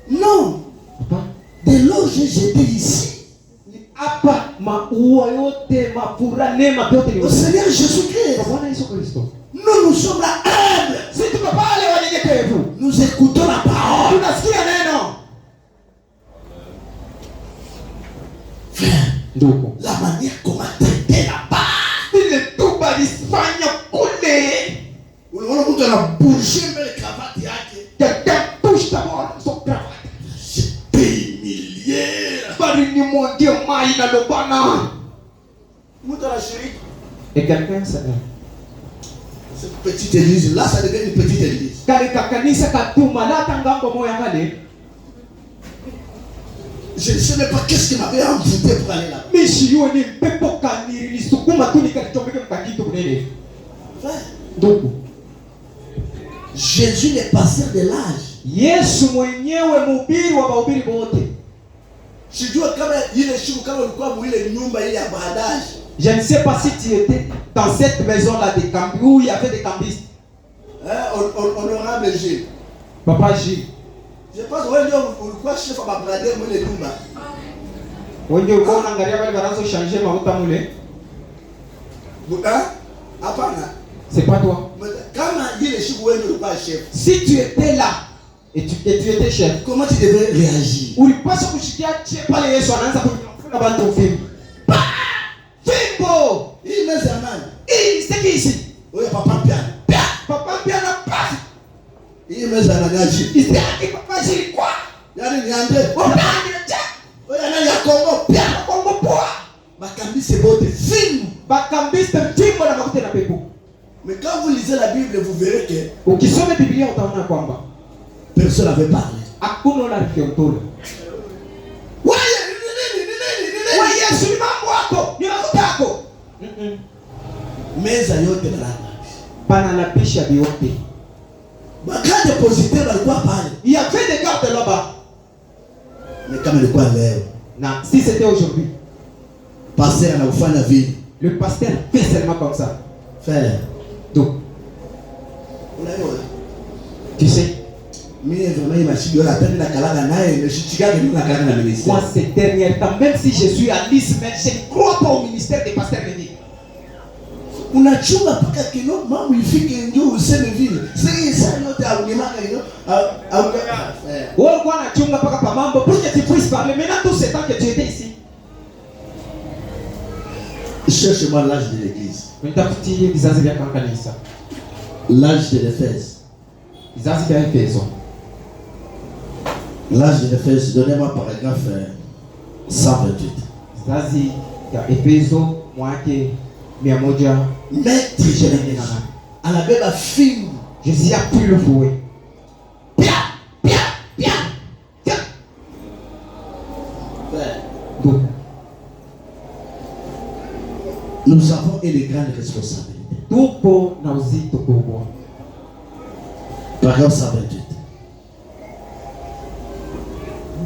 Non. Hapana. Des loges jetées ici. Hapa maua yote, mafura, neema yote ni Au Seigneur Jésus-Christ. kwa Bwana Yesu Kristo. Nous sommes là humbles. Sisi tuko pale wanyenyekevu. Nous écoutons la parole. Tunasikia neno. Frère, Ndugu, la manière comment traiter là-bas. ile tuba lifanya kule. Unaona mtu anabouger mbele cravate yake. Quelqu'un touche d'abord son cravate. Je paye milliers. Bali ni mwambie mai na lobana. Mtu anashiriki. Et quelqu'un ça. Cette petite église là, ça devient une petite église. Kale kanisa katuma la tangambo moya ngale. Je ne sais même pas qu'est-ce qui m'avait envoûté pour aller là-bas. Mishi yo ni pepo kaniri ni sukuma tu nikalichomeka mkakitu kunene. Frère, Ndugu, Jésus n'est pasteur de l'âge. Yesu mwenyewe mhubiri wa mahubiri wote. Sijua kama ile siku kama ulikuwa mwile nyumba ile ya baadaye. Je ne sais pas si tu étais dans cette maison-là de Cambi où il y avait des cambistes. Honorable Gilles. Papa Gilles. Je pense que wewe ulikuwa chef wa brother mwile nyumba. Wewe uko unaangalia wale wanaanza changer mafuta mule. Hapana. C'est pas toi. Kama ile siku wewe ulikuwa chef. Si tu étais là et tu étais chef, Comment tu devrais réagir? ulipaswa kushikia chef pale Yesu anaanza kufunga bantu fimbo. Fimbo. Hii meza nani? Hii siki hizi. Wewe papa piano. Papa pia na pasi. Hii Hii meza anagaji. Isitaki kubashiri kwa. Yaani niambie. Wapanga. Oya nani ya Kongo? Pia Kongo poa. Bakambise bote film. Bakambiste mtimbo na makute na pepo. Mais quand vous lisez la Bible, vous verrez que ukisoma Biblia utaona kwamba personne n'avait parlé. Hakuna la kiotole. Wewe Yesu ni mambo yako, ni mafuta yako. Meza yote baraka. Panalapisha vyote. Baka depositeur walikuwa pale. Il y avait des gardes là-bas. Mais kama ilikuwa leo. Na si c'était aujourd'hui. Pasteur anafanya vile. Le pasteur fait seulement comme ça. Frère. Donc, tu sais, moi ces derniers temps, même si je suis à Nice, mais je ne crois pas au ministère des pasteurs de vie. Unachunga paka kilo mambo ifike ndio useme vile. Sasa yote aulimaka hiyo au wewe kwa unachunga paka pa mambo pour que tu puisses parler. Maintenant tout ce temps que tu étais ici. Cherche-moi l'âge de l'église. Nitafutie vizazi vya kanisa. L'âge de l'Éphèse. Vizazi vya Efeso. L'âge de l'Éphèse, donnez-moi paragraphe 128. Vizazi vya Efeso mwake 100. Maître Jérémie anabeba film. Jésus a pu le fouet. Pia. Donc, nous avons une grande responsabilité. tupo na uzito kubwa. Paragraphe 128.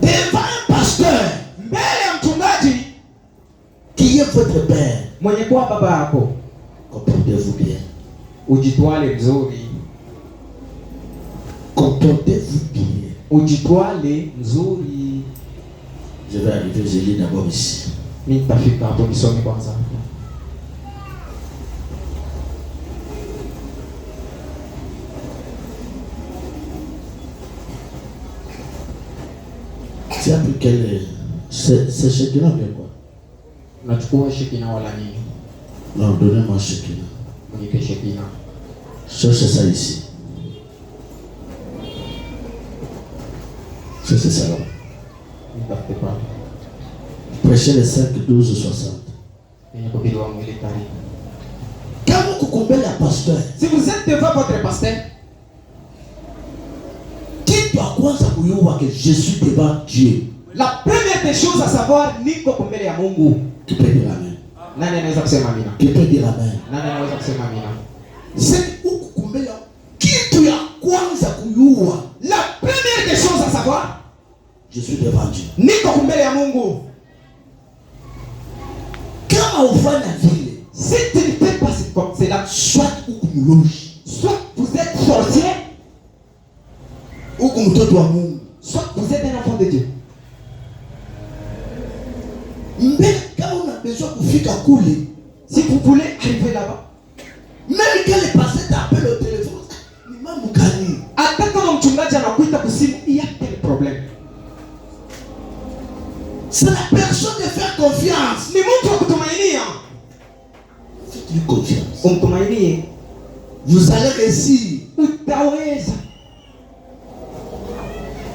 Devant un pasteur, Mbele ya mchungaji qui est votre père, mwenye kuwa baba yako, comportez-vous bien. ujitwale mzuri. Comportez-vous bien. Ujitwale mzuri. Je vais arriver, je lis d'abord ici. Mimi nitafika hapo nisome kwanza. Tu as pris quel... C'est Shekinah ou quoi? Unachukua Shekina wala nini? Non, donnez-moi Shekinah. Unipe Shekina. Cherchez ça ici. Cherchez ça là. Nitafute pale. Prêchez les 5, 12, 60. Yenye kubidi wa mwili tari. Quand vous coucombez la pasteur, Si vous êtes devant votre pasteur, qui doit kwanza kuyua que je suis devant Dieu? la première des choses à savoir, niko mbele ya Mungu. Qui peut dire amen? Nani anaweza kusema amina? Qui peut dire amen? Nani anaweza kusema amina? C'est kukumbela kitu ya kwanza kuyua. La première des choses à savoir, Je suis devant Dieu. niko mbele ya Mungu. Kama ufanya vile, Si tu ne fais pas comme cela, soit ukumloji, soit vous êtes sorcier, ukumtoto wa Mungu. soit vous êtes un enfant de Dieu. Mais quand on a besoin kufika kule, Si vous voulez arriver là-bas, même quand le pasteur t'appelle au téléphone, ni mambo gani? hata kama mchungaji anakuita kusimu, il y a quel problème? C'est la personne de faire confiance. Ni mtu wa kutumainia. Faites-lui confiance. Umtumainie, Vous allez réussir. utaweza.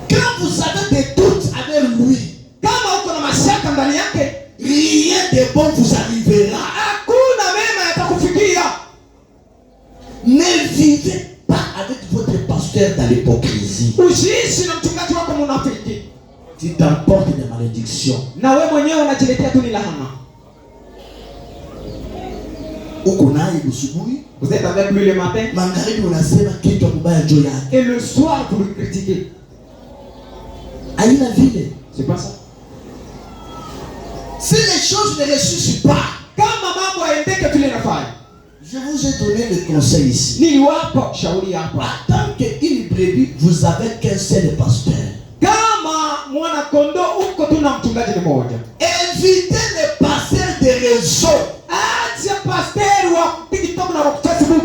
Quand vous avez des doutes avec lui, Kama uko na mashaka ndani yake, rien de bon vous arrivera. hakuna mema yatakufikia. Ne vivez pas avec votre pasteur dans l'hypocrisie. Usiishi na mchungaji wako munafiki. Tu t'emportes des malédictions. Na wewe mwenyewe unajiletea tu ni lahana. Uko naye usubuhi, Vous êtes avec lui le matin magharibi unasema kitu mbaya juu yake. et le soir vous le critiquez. Haina vile. C'est pas ça. Si les choses ne ressuscitent pas, Kama mambo yaendeke vile nafanya. je vous ai donné le conseil ici. Niliwapa shauri hapa. En tant qu'une brebis, vous avez qu'un seul pasteur. Kama mwana kondoo uko tu na mchungaji mmoja. Évitez les pasteurs de réseau. Acha pasteur wa TikTok na wa Facebook.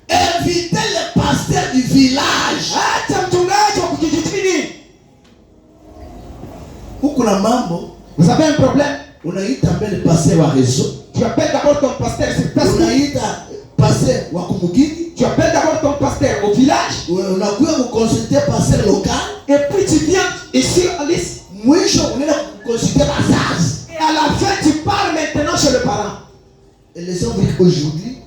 Évitez les pasteurs du village. Acha mchungaji wa kijijini. Huko na mambo, Vous avez un problème? unaita mbele pasteur wa réseau. Tu appelles d'abord ton pasteur sur Facebook. Unaita pasteur wa kumugini. Tu appelles d'abord ton pasteur au village. Unakuwa consulter pasteur local. Et puis tu viens ici à l'Is. Mwisho unaenda consulter bazazi. Et à la fin, tu pars maintenant chez le parent. Et les hommes aujourd'hui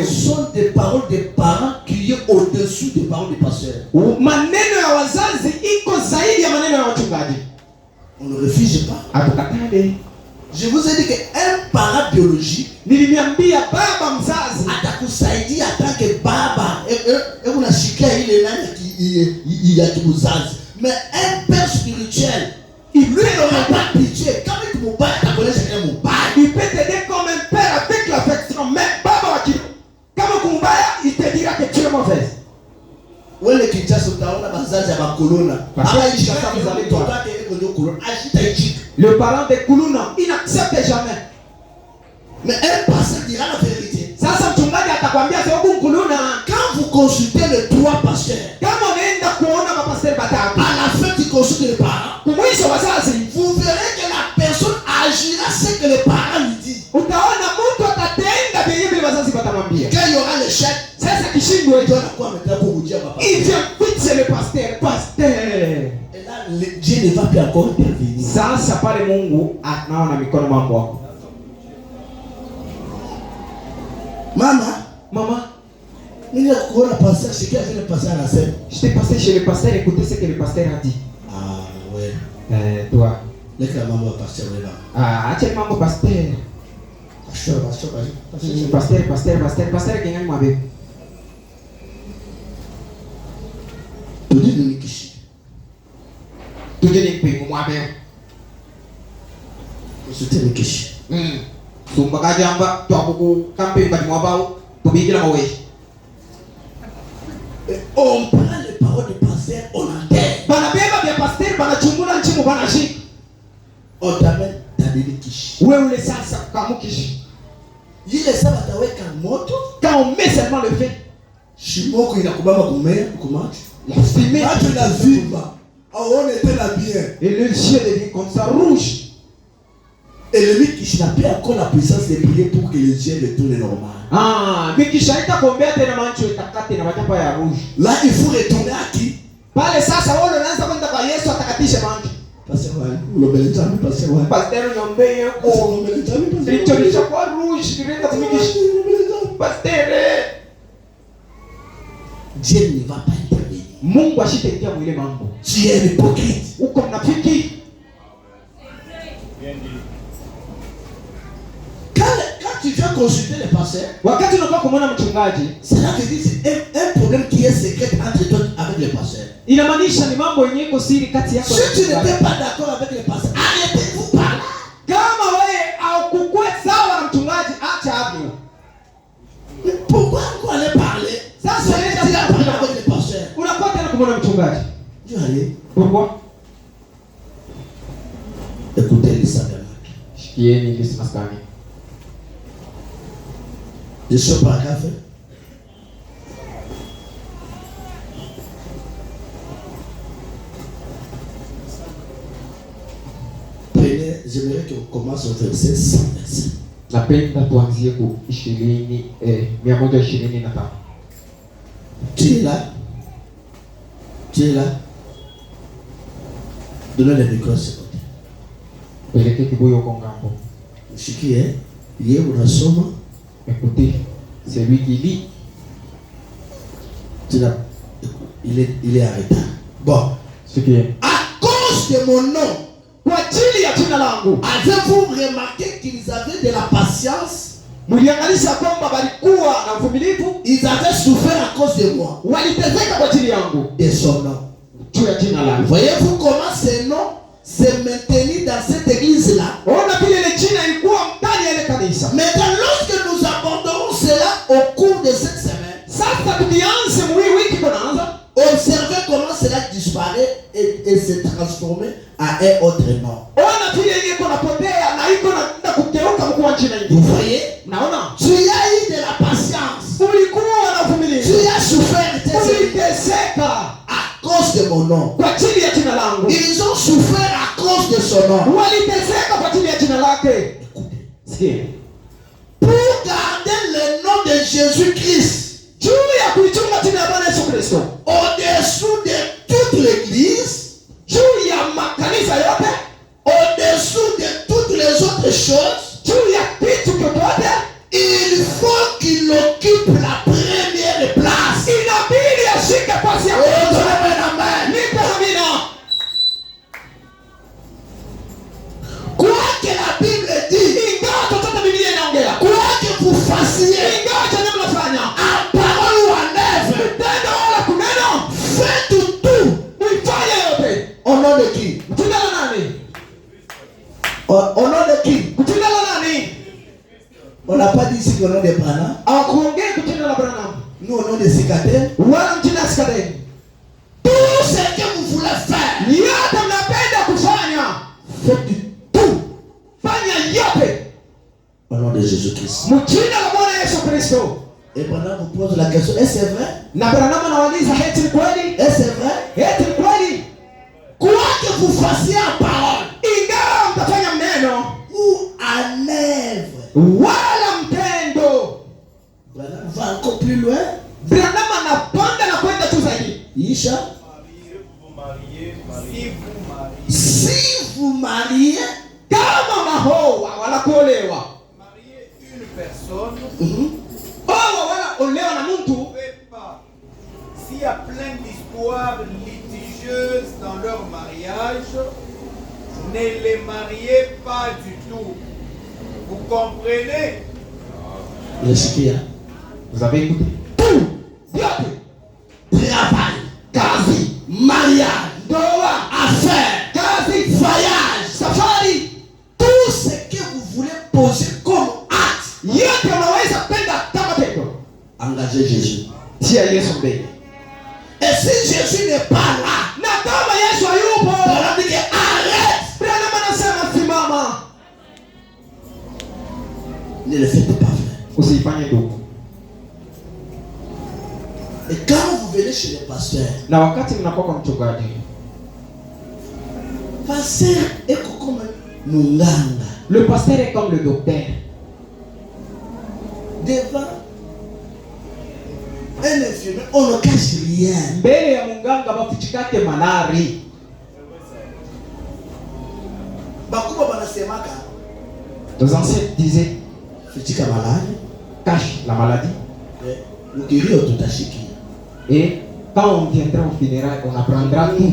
sont des paroles des parents qui est au-dessus des paroles des pasteurs. Maneno ya wazazi iko zaidi ya maneno ya wachungaji. On ne refuse pas. Atukatane. Je vous ai dit qu'un parent biologique Niliniambia baba mzazi atakusaidia atake baba unashikia ile nani ya kibuzazi. Mais un père spirituel, il lui n'aura pas pitié. Quand il te mobile, tu connais jamais mon père. Il peut t'aider comme un père avec l'affection. Mais baba wakili, kama kumbaya, il te dira que tu es mauvaise. Wale kijaso utaona bazazi ya bakolona. Ala ishika kama za mtoto. Le parent de Kuluna, il n'accepte jamais. Mais un pasteur dira la vérité. Sasa mchungaji atakwambia sababu Kuluna. Quand vous consultez les trois pasteurs, kama unaenda kuona mapasteri batatu, à la fin tu consultes les parents, kumwisho wazazi, vous verrez que la personne agira ce que les parents lui disent. Utaona mtu atatenda vile wazazi batamwambia. Quand il y aura l'échec, sasa kishindwe, il doit quoi maintenant pour vous dire papa. Il vient vite c'est le pasteur. Et là Dieu ne va plus encore intervenir. Sasa pale Mungu anaona mikono mambo yako. Maman, il a quoi la pasteur, c'est qui a fait le pasteur à la scène. J'étais passé chez le pasteur, écoutez ce que le pasteur a dit. Ah ouais. Toi. Laisse la maman pasteur là. Ah, tu es maman pasteur. Pasteur qui est moi avec. Tu dis nous kishi. Tu dis nous moi avec. C'était le kishi. Sumba kajamba tu akuku camping kadi mwabao tubigila mawe. On prend les paroles du pasteur, on enterre. Banabeba vya pasteur banachungula nchimu banashika. On t'amène tabili kishi. Wewe ule sasa kamukishi. Yile sasa bataweka moto quand on met seulement le feu. Shimoko inakubamba kumea kumacho. La fumée macho na vimba. Aone tena bien. Et le ciel devient comme ça rouge. Et le mec qui n'a pas encore la puissance de prier pour que les yeux retournent normal. Ah, mais qui shaita combien tena mancho itakate na matamba ya rouge. Là il faut retourner à qui? Pale sasa wao wanaanza kwenda kwa Yesu atakatisha mancho. Pasteur wale, ulobelezani pasteur wale. Pasteur nyombe yako. Ulobelezani pasteur. Licholisha kwa rouge, kirenda kumikisha. Pasteur. Dieu ne va pas intervenir. Mungu ashitetea mwile mambo. Tu es hypocrite. Uko mnafiki. Quand tu viens consulter les pasteurs, wakati unakuwa kumwona mchungaji, c'est là que c'est un problème qui est secret entre toi avec les pasteurs. Inamaanisha ni mambo yenye iko siri kati yako na mchungaji. Si tu n'es pas d'accord avec les pasteurs, arrêtez-vous par là. Kama wewe haukukue sawa na mchungaji, acha hapo. Pourquoi on allait parler? Sasa unaenda parler avec les pasteurs. Unakuwa tena kumwona mchungaji. Je vais aller. Pourquoi? Écoutez les sacraments. Shikieni lisi maskani. Je suis paragraphe. Prenez, j'aimerais qu'on commence au verset 127. Napenda tuanzie ku 125. Tu es là? Tu es là? Donnez le micro, c'est bon. Peleke kibuyo kwa ngambo. Shikie, yeye unasoma. Écoutez, c'est lui qui lit. Il est arrêté. Bon. Ce qui est. À cause de mon nom, avez-vous remarqué qu'ils avaient de la patience? Ils avaient souffert à cause de moi. Et son nom. Voyez-vous comment ce nom s'est maintenu dans cette église-là? Maintenant, lorsque nous abandonnons cela au cours de cette semaine, observez comment cela disparaît et se transforme à un autre nom. Vous voyez? Tu as eu de la patience. Tu as souffert à cause de mon nom. Ils ont souffert à cause de son nom. Écoutez. Pour garder le nom de Jésus-Christ au-dessus au-dessous de toute l'église, juu ya makanisa yote, au-dessous de toutes les autres choses, juu ya kitu chochote, il faut qu'il occupe la première place. inabidi ashike nafasi ya Oh, kwanza. amen, amen. Nipe amina. Quoi que la Bible dit, Ingawa chochote Biblia inaongea, quoi que vous fassiez, ingawa chenye mnafanya, en parole ou en œuvre, tendo wala kuneno, faites tout. muifanye yote. Au nom de qui? Mtunda la nani? Au nom de qui? Mtunda la nani? On n'a pas dit ici qu'au nom de Branham. Hakuongei kutenda la Branham. Nous, au nom de Sikaten. Wala mtunda Sikadeni. Tout ce que vous voulez faire, Yote mnapenda kufanya, faites tout. fanya yote. Au nom de Jésus-Christ. Mjina la Bwana Yesu Kristo. Et Branham vous pose la question, est-ce vrai? Na Branham anawauliza, eti ni kweli? Est-ce vrai? Eti ni kweli? Quoi que vous fassiez en parole Ingawa mtafanya mneno ou en œuvre, wala mtendo, Branham va encore plus loin. Branham anapanda na kwenda tu zaidi. Isha. Si vous mariez, Kama mahoa wala kuolewa, Une personne oa wala olewa na mtu, ne fait pas. S'il y a plein d'histoires litigieuses dans leur mariage, ne les mariez pas du tout. Vous comprenez? Nasikia. vous avez écouté? Yote, Travail, kazi, mariage, ndoa, affaires, kazi, voyage, safari, tout ce que vous voulez poser comme acte, yote unaweza penda kama tendo. engagez Jésus. Tia Yesu mbele. Et si Jésus n'est pas là, Na kama Yesu hayupo, Branham dit que arrête, Branham anasema simama. ne le faites pas, frère. Usifanye ndugu. Et quand vous venez chez les pasteurs, Na wakati mnakuwa kwa mchungaji, pasteur est comme Munganga. le pasteur est comme le docteur. Devant un infirmier, on ne cache rien. Mbele ya munganga bafichikake malari. Bakubwa banasemaka, Les ancêtres disaient, fichika malari, cache la maladie. ukirio tutashikia. Et quand on viendra au funérail, on apprendra tout.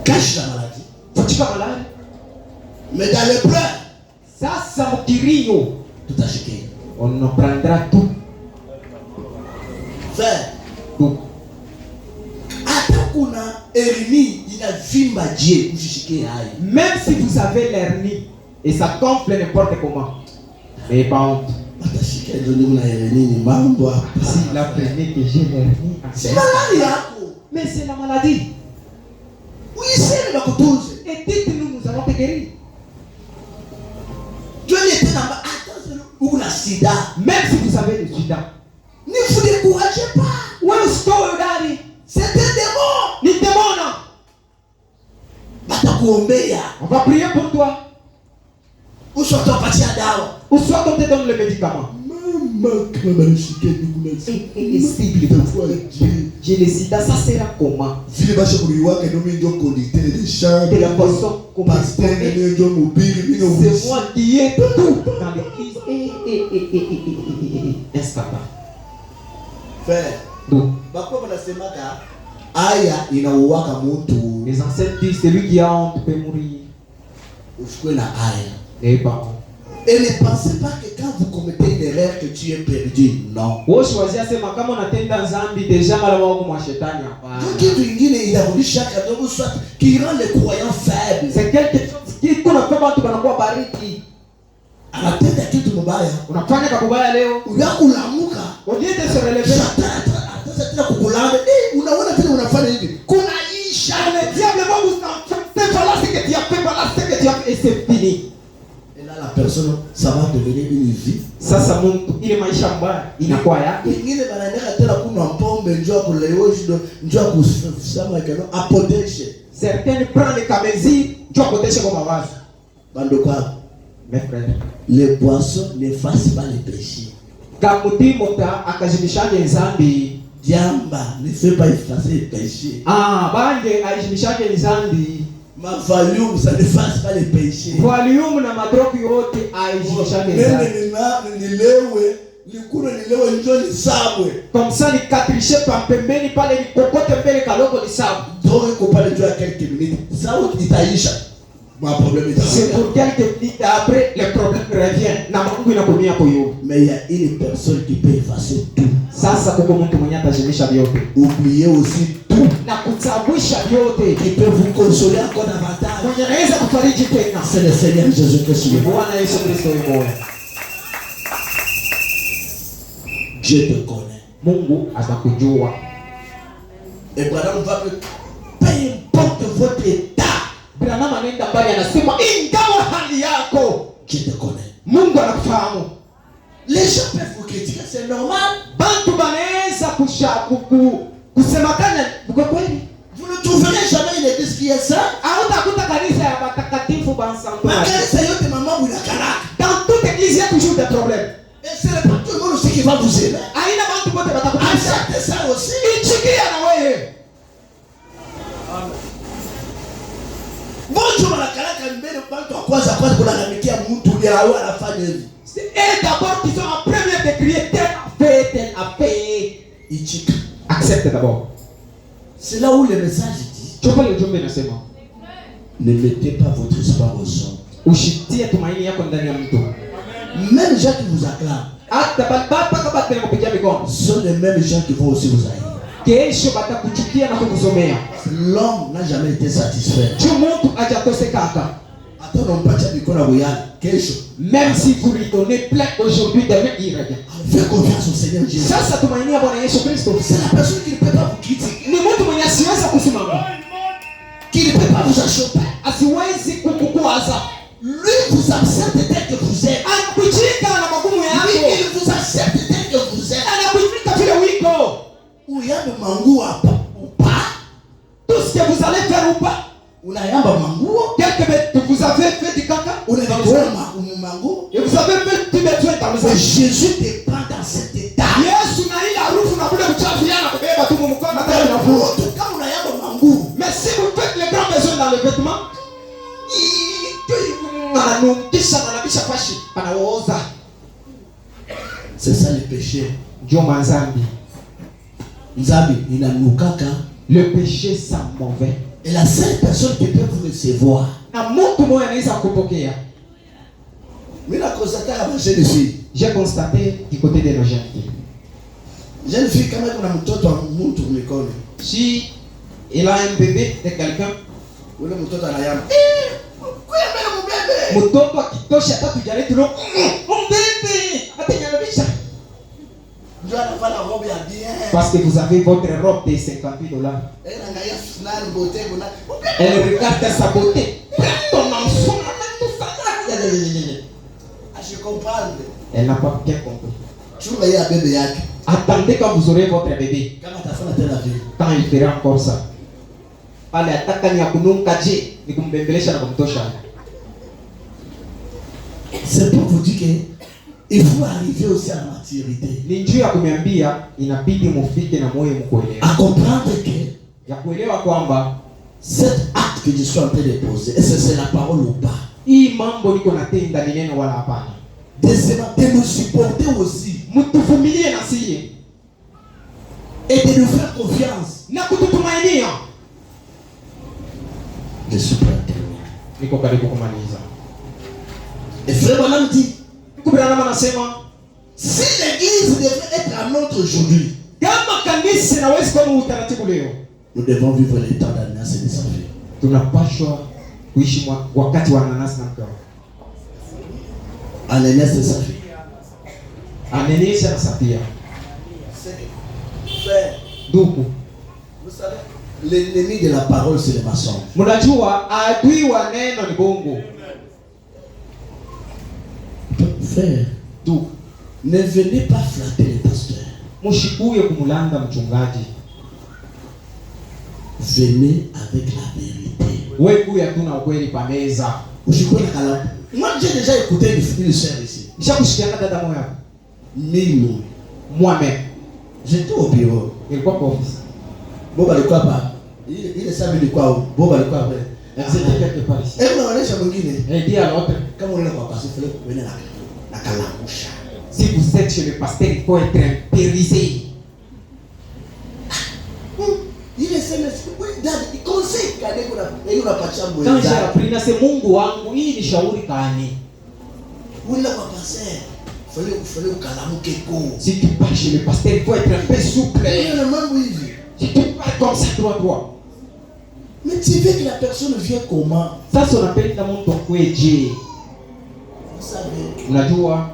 Cache la maladie. Fichika malari. Mais dans les pleurs, Sasa mkirio, tutashikia. on apprendra tout. Frère, Donc, hata kuna hernie inavimba je, usishikie hayo. même si vous avez l'hernie et ça gonfle n'importe comment, mais pas honte. Watashikia ndio ndio na hernie ni mambo hapa. Si la prenez que j'ai l'hernie, Si malari yako, mais c'est la maladie. uiseme bakutunze. Et dites-nous, nous allons te guérir. Dieu était là, attention, ou la sida. Même si vous avez le sida, Ne vous découragez pas. wewe usitoe udari, C'est un démon. ni demona. Batakuombea. On va prier pour toi. Usotopatia dawa. Ou soit on te donne le médicament. Mama kama banashikia ndugu na S'il te plaît, j'ai le sida, ça sera comment? vile basha kuliwaka ndio mimi ndio conducteur de chambre. De la façon comme Pasteur ndio mobile mimi ndio. c'est moi qui ai tout dans l'église. Est-ce papa? Frère, Donc, bakwa banasemaka aya inauwaka mtu. les ancêtres disent celui qui a honte peut mourir. Usikwe na aya. Et pas. Et ne pensez pas que quand vous commettez une erreur que tu es perdu. Non. Wewe choisis sema kama unatenda dhambi deja mara wako mwa shetani hapana. Kitu ingine inarudisha kadogo soit qui rend les croyants faibles. C'est quelque chose qui kuna kama watu wanakuwa bariki. Anatenda kitu mbaya. Unafanya kabaya leo. Unakulamuka. Odiete se relever. Sasa tena kukulanga. Unaona tena unafanya hivi. Kunaisha. Le diable va vous enfoncer par là ce que tu as fait, par là ce que tu as fait et c'est fini. Et là la personne ça va devenir une vie. Sasa mtu ile maisha mbaya inakuwa yake. Wengine wanaendeka tena kunywa pombe njoo kulewa njoo kusema kama apoteshe. Certains prennent les camésines, tu as protégé comme avance. Bando kwa Mes frères, les poissons n'effacent pas les péchés. kamuti mota akajibishaje nzambi Diamba ne fait pas effacer les péchés. Bange aishimishake nzambi. Ma volume, ça n'efface pas les péchés. Volume na madroku yote aishimishake nzambi. Comme ça ni katriche pembeni pale ni kokote mbele kaloko ni sabu. Donc il faut pas le dire à quelques minutes. Ça itaisha. C'est pour quelques minutes après le problème revient. Na Mungu inakomia kwa hiyo. Mais il y a une personne qui peut effacer tout. Sasa kuko mtu mwenye atajimisha vyote. Oubliez aussi tout. Na kutabwisha vyote. Qui peut vous consoler encore davantage. Mwenye anaweza kufariji tena. C'est le Seigneur Jésus-Christ. Bwana Yesu Kristo yuko. Dieu te connaît. Mungu atakujua. Et Branham va que peu importe votre état. Branham anaenda mbali anasema ingawa hali yako, Dieu te connaît. Mungu anakufahamu. Les gens peuvent vous critiquer, c'est normal. Bantu banaweza kusemakana kwa kweli. Vous ne trouverez jamais une église qui est ça. Hautakuta kanisa ya watakatifu bansanto. Makanisa yote mama mnakaraka. Dans toute église il y a toujours des problèmes. Et c'est pas tout le monde aussi qui va vous aimer. Aina bantu bote batakupenda. Acceptez ça aussi. Ichikia na wewe. Bonjour mnakaraka mbele bantu wa kwanza kulalamikia mtu ule au anafanya hivi. Et d'abord qu'ils sont en premier de crier tel a fait. Ichika. Accepte d'abord. C'est là où le message dit. Chopa le jombe nasema. Ne mettez pas votre espoir aux hommes. Ushitie tumaini yako ndani ya mtu. Même gens qui vous acclament. Hata baba kama tena kupigia mikono. Sont les mêmes gens qui vont aussi vous haïr. Kesho batakuchukia na kukusomea. L'homme n'a jamais été satisfait. Tu mtu hajakosekaka. Attends, on passe mikono à Boyan. Kesho. Même si vous lui donnez plein aujourd'hui, demain il revient. Fais confiance au Seigneur Jésus. Sasa tumainia Bwana Yesu Kristo. C'est la personne qui ne peut pas vous critiquer. Ni mtu mwenye asiweza kusimama. Qui ne peut pas vous achoper. Asiwezi kukukwaza. Lui vous accepte tel que vous êtes. Anakuchika na magumu yako. Lui il vous accepte tel que vous êtes. Anakuchika vile wiko. Uyambe manguo hapa upa. Tout ce que vous allez faire ou pas. Unayamba manguo. Que vous avez fait du caca. Unayamba manguo. Et vous avez fait du besoin dans le sang. Jésus te prend dans cet état. Yesu na ile harufu na kule uchafu yana kubeba tu mkono na tena na fuo. Kama unayamba manguo. Mais si vous faites les grands besoins dans le vêtement, c'est ça le péché. Le péché sent mauvais. Et la seule personne qui peut vous recevoir. J'ai constaté du côté de nos jeunes filles. Jeune fille, quand même, on a un mtoto wa mtu mikono. Si il a un bébé de quelqu'un, ule mtoto anayama. Mtoto akitosha hata tujale tulo. Mbebe, atenyarabisha. Ndio anavaa la robe ya bien. Parce que vous avez votre robe de $50. Elle regarde sa beauté. Ton enfant, tout ça. Je comprends. Elle n'a pas bien compris. Chunga ya bébé yake. Attendez quand vous aurez votre bébé. Kama atafanya tena vile. Quand il fera encore ça. Pale ataka ni akununka je, ni kumbembelesha na kumtosha. C'est pour vous dire que il faut arriver aussi à la maturité. Ni njia ya kuniambia inabidi mufike na moyo mkuelewa. À comprendre que ya kuelewa kwamba cet acte que je suis en train de poser, est-ce que c'est la parole ou pas? Hii mambo niko natenda ni neno wala hapana. De nous supporter aussi. Mtuvumilie na siye. Et de nous faire confiance. Na kututumainia. Je suis prêt à terminer. Niko karibu kumaliza. Et frère Branham dit, Branham anasema, si l'église devait être à notre aujourd'hui, kama kanisa inaweza kuwa utaratibu leo, nous devons vivre les temps d'Ananias et de Saphira. Tunapaswa kuishi wakati wa Ananias na mkewe. Ananias et Saphira. Ananias na Saphira. Frère, ndugu, vous savez, l'ennemi de la parole c'est le mensonge. Mnajua adui wa neno ni bongo. Frère, ndugu, ne venez pas flatter les pasteurs. Mshikuye kumulanga mchungaji. Venez avec la vérité. Wewe kuya tuna ukweli pa meza. Ushikuye na kalamu. Moi j'ai déjà écouté une sœur ici. Nishakushikiana dada moya. Mimi Moi-même. J'étais au bureau. ilikuwa kwa ofisi. Boba alikuwa hapa. Ile sababu ilikuwa huko. Boba alikuwa hapa. C'était quelque part ici. Unaonesha mwingine. Et dit à l'autre, Kama unaenda kwa pastor fele kuenda na kalamusha. si vous êtes chez le pasteur, il faut être impérisé. Ile sema dad conseil kade kuna unapatia Quand j'ai mwenzako. appris na c'est Mungu wangu, hii ni shauri kani. Unaenda kwa pastor. Fele ukalamuke ko. Si tu pars chez le pasteur, il faut être un peu souple. Na mambo hivi. Si tu parles comme ça, toi. Mais tu veux que la personne vienne comment? Ça, c'est on appelle dans mon ton kweje. Vous savez, Unajua,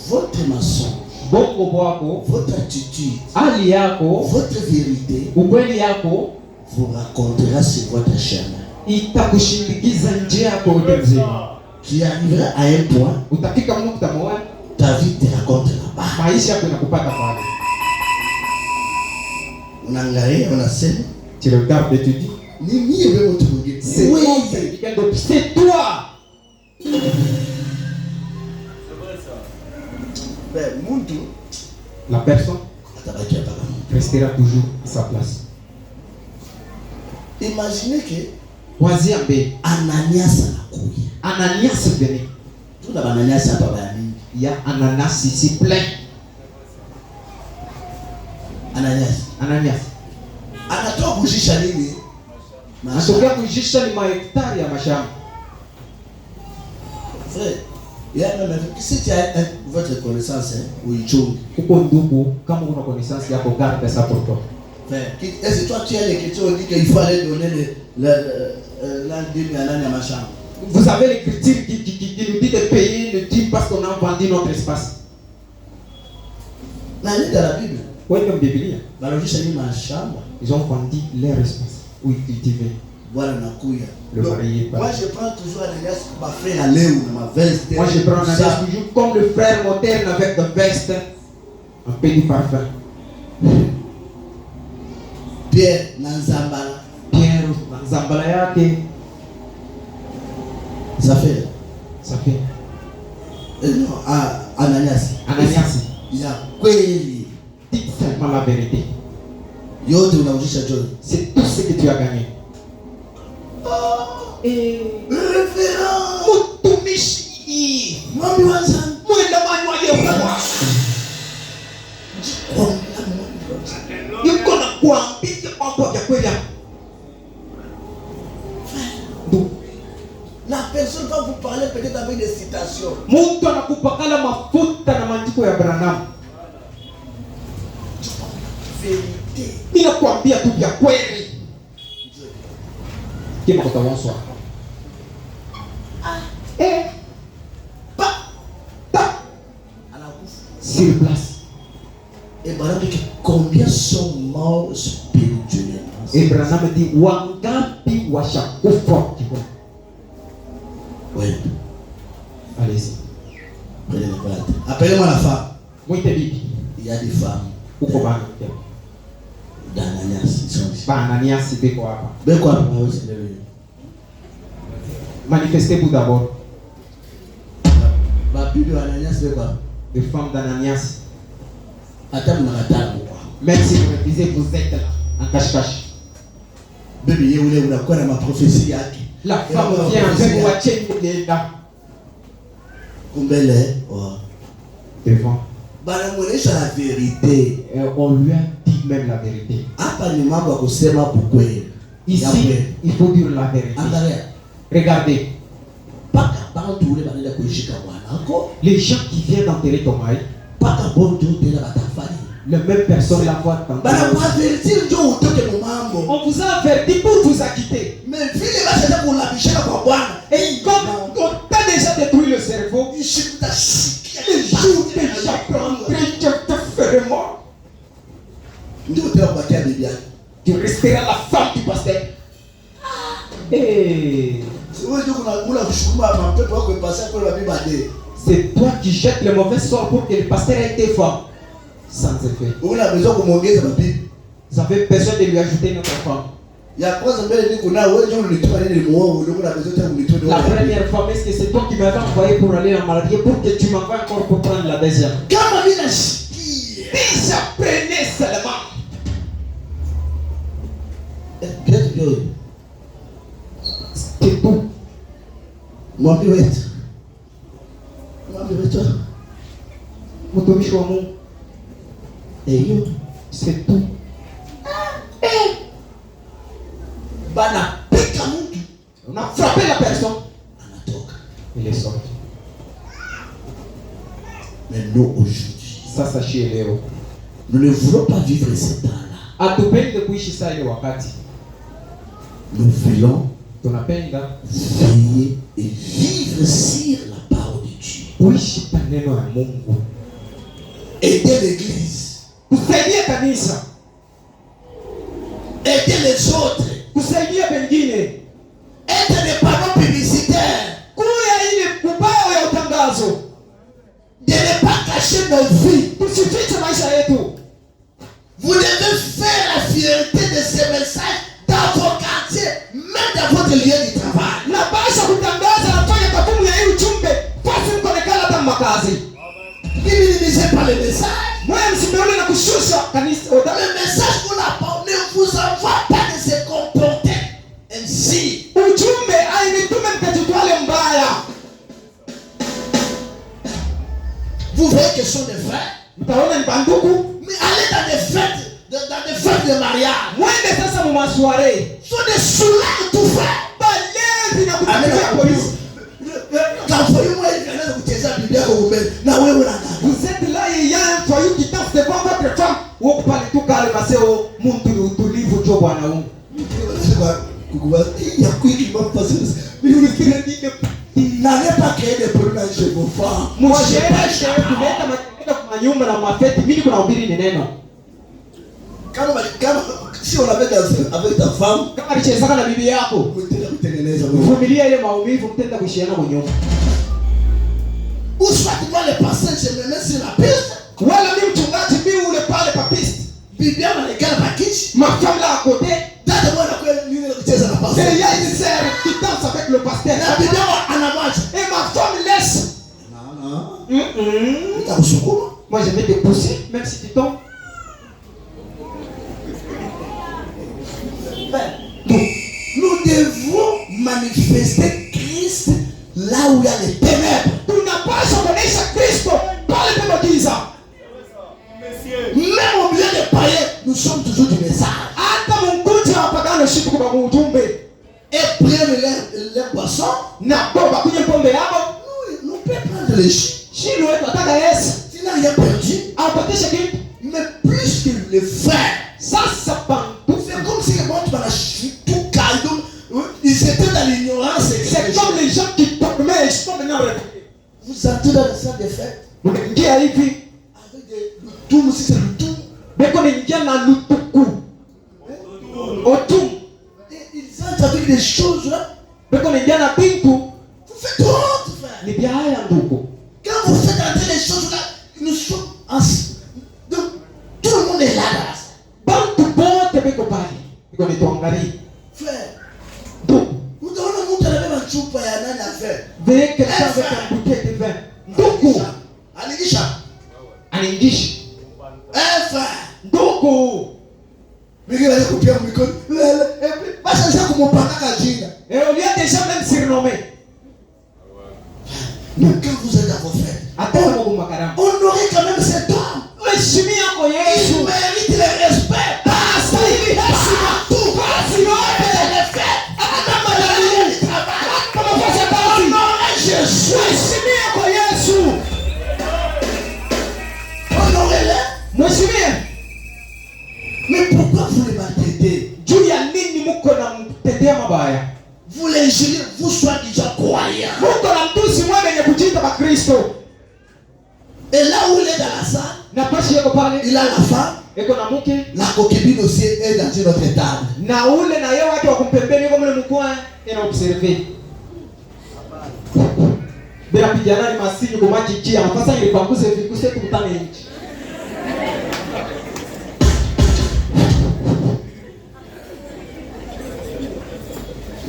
votre mensonge, bongo bwako, votre attitude, hali yako, votre vérité ukweli yako, vous racontera sur votre chemin. itakushindikiza nje yako yote mzima. Tu arriveras à un point, Utafika mnukta moja, ta vie te racontera pas. maisha yako inakupata pale. Unaangalia, unasema, Tu regardes et tu dis, ni mimi wewe mtu mwingine. c'est toi, quelqu'un d'autre. C'est toi. Ben, mtu La personne atabaki hapa kama. restera toujours à sa place. Imaginez que Wazia mbele, Ananias anakuja. Ananias venait. Tuna Ananias hapa baya mingi. Il y a Ananas ici plein. Ananias anatoa kujisha nini? Natokea kujisha ni mahektari ya mashamba. Frère, il y a même si tu as votre connaissance ou ichungi. Uko ndugu, kama una connaissance yako, garde ça pour toi. Frère, est-ce que toi tu as les questions dit qu'il faut aller donner l'indemnité à l'année à ma chambre? Vous avez l'écriture qui nous dit de payer le dîme parce qu'on a vendu notre espace. Dans la Bible, Oui, comme Biblia. ils ont vendu leur espace où ils cultivaient. Voilà nakuya. Le marié. Moi je prends toujours Ananias ma frère à Léo, ma veste. Moi je prends Ananias toujours comme le frère moderne avec de veste, un peu de parfum. Pierre Nanzambala. Pierre Nanzambala yake. Ça fait. Non, Ananias. Il y a kweli. Dis seulement la vérité. Yote unaujisha John. C'est tout ce que tu as gagné. Et référent Mutumishi Mwami wanza mwenda manwa Yehova yuko na kuambia mambo ya kweli. La personne va vous parler peut-être avec des citations. Mtu anakupakala mafuta na maandiko ya Branham. Vérité. Ninakuambia tu vya kweli. Kima kutawanswa. Sur place. Et Branham dit combien sont morts spirituellement. Et Branham dit wangapi washakufa kiroho. Oui. Allez-y. Appelez-moi la femme. Mwite bibi. Il y a des femmes. Uko bana. D'Ananias. Ananias beko hapa. Beko hapa. Manifestez-vous d'abord. La Bible Ananias beko hapa. Les femmes d'Ananias. Même si vous refusez, vous êtes là, en cache-cache. La femme vient avec moi, devant. La vérité. On lui a dit même la vérité. Ici, il faut dire la vérité. Regardez. Les gens qui viennent d'enterrer ton mari, les mêmes personnes la voient quand on vous a averti pour vous acquitter. Et comme tu as déjà détruit le cerveau, le jour que j'apprendrai que te ferai mort, tu resteras la femme du pasteur. Et c'est toi qui jettes le mauvais sort pour que le pasteur ait été femme. Sans effet. Vous avez besoin de lui ajouter notre femme. La première femme, est-ce que c'est toi qui m'avais envoyé pour aller en marier pour que tu m'envoies encore pour prendre la deuxième? Déjà prenez seulement. Peut-être que C'est tout. moi je vais être. Moi je vais être. Mtumishi wa Mungu. Et yo, C'est tout. bana pika mtu. On a frappé la personne. Anatoka. Il est sorti. Mais nous aujourd'hui, Sasa shie leo. nous ne voulons pas vivre ce temps-là. Hatupendi kuishi saa ile wakati. Nous voulons Tunapenda veiller et vivre sur la parole de Dieu. kuishi kwa neno la Mungu. Aider l'église. Kusaidia kanisa, Aider les autres. kusaidia pengine, Être des panneaux publicitaires. kuya ile ubao ya utangazo. De ne pas cacher nos vies. Tusifiche maisha yetu. Vous devez faire la fierté de ces messages dans vos quartiers, même dans votre lieu de travail. Napasha kutangaza na kufanya takwimu ya hii ujumbe pasi mkonekana hata makazi. Minimisez pas le message. Mwe msimeule na kushusha kanisa. Le message qu'on apporte ne vous envoie pas de se comporter ainsi. Ujumbe ainitume mkajitwale mbaya. Vous voyez que ce sont des frères. Mtaona ni banduku. Mais allez dans des fêtes, dans des fêtes de mariage. Mwende sasa mu masware. Ce sont des soulats tout fait. Balezi na kupitia polisi. Vous êtes là et il y a un foyer qui danse devant votre femme. Ou pale tu kale maseo muntu ni utulivu jo bwana wangu. N'allez pas créer des problèmes chez vos femmes. Mshereshe kuleta matendo kwa nyumba na mafeti. Mimi kuna ubiri ni neno. Si on avait dansé avec ta femme, Kama alichezaka na bibi yako, vumilia ile maumivu, mtenda kuishiana kwa nyumba. ou soit moi le pasteur, je me mets sur la piste. Wala mimi mchungaji mimi ule pale pa piste. Bibi yangu anaikala pa kiti. Mafamla à côté. Dada mwana kwa nini kucheza na pasteur? Et il y a une sœur qui danse avec le pasteur. Na bibi yangu anamwacha. Et ma femme laisse. Nitakusukuma. Moi je vais te pousser, même si tu tombes. Nous devons manifester Christ là où il y a les ténèbres. Tunapaswa kuonesha Kristo pale penye giza. Même au milieu des païens, nous sommes toujours du message. Hata mkunja wapagano shitu kwa ujumbe. Et prennent leur boisson. Na bomba kunywa pombe yao. Nous pouvons prendre les chiens. Shinu wetu ataka Yesu. Tu n'as rien perdu. Apatesha kitu. Mais plus que les frères. Sasa bantu. C'est comme si les gens tout calme. Ils étaient dans l'ignorance. C'est comme les gens qui dormaient, ils sont maintenant réveillés. Vous entrez dans le salle des fêtes. Unaingia hivi. Avec des loutoum, si c'est loutoum. Beko naingia na lutuku. Otum. Et ils entrent avec des choses là. Beko naingia na bintu. Vous faites honte, frère. Ni bia haya ndugu. Quand vous faites entrer les choses là, nous sommes en... Donc, tout le monde est là. Bantu bote beko pale. Beko nituangalie. Frère, Ndugu. nous devons nous donner un choupa et un affaire. Veye quelqu'un avec un bouquet de vin. Ndugu. Aligisha. Anaingishi. Frère. Ndugu. Mimi ndio kupia mikono. Basi sasa kumpaka jina. Et on lui a déjà même surnommé. Mais quand vous êtes à vos fêtes, Attends Mungu makarama. honorez quand même cet homme. Heshima yako Il Yesu. mérite le respect. Basta hivi heshima. Tout. Basi yote. Les fêtes. Hata madalili. Kama fanya kazi. Honorez Jésus. Heshima yako Yesu. Honorez-le. Mheshimiwa. Mais pourquoi vous les maltraitez? Juu ya nini mko na mtendea mabaya? Vous les gênez, vous soi-disant croyants. Mko na mtusi mwe mwenye kujiita Bakristo. Et là où il est dans la salle, Na pashi yako pale. il a la femme. Eko na mke. La concubine aussi est dans une autre table. Na ule na yeye wake wa kumpembeni yuko mle mkoa ina observe. Bila pijana ni masini kwa maji kia. Sasa ile panguze vikuse tukutane nje.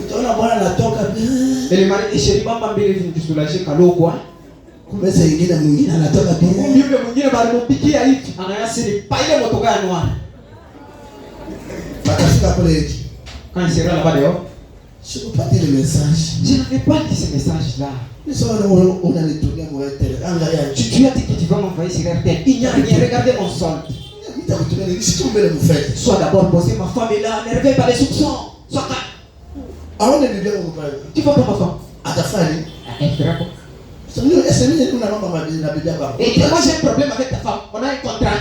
Utaona bwana anatoka Ele mari isheri bamba mbili vinjusulaje kalokwa. kumbe saa ingine mwingine anatoka pia. Yule mwingine bali mpikia hivi anayasini pa ile motoka ya nwa. Bakafika pale eti. Quand il sera là-bas dehors, je ne peux pas dire le message. je n'avais pas dit ce message-là. On a les tournées pour RTL. Tu as dit que tu vas m'envoyer sur RTL. Il n'y a rien. Regardez mon sol. Sois d'abord posé, ma femme est là. Ne réveille pas les soupçons. Sois calme. Tu vas pas ma femme. À ta famille. Elle fera quoi? Et moi j'ai un problème avec ta femme. On a un contrat.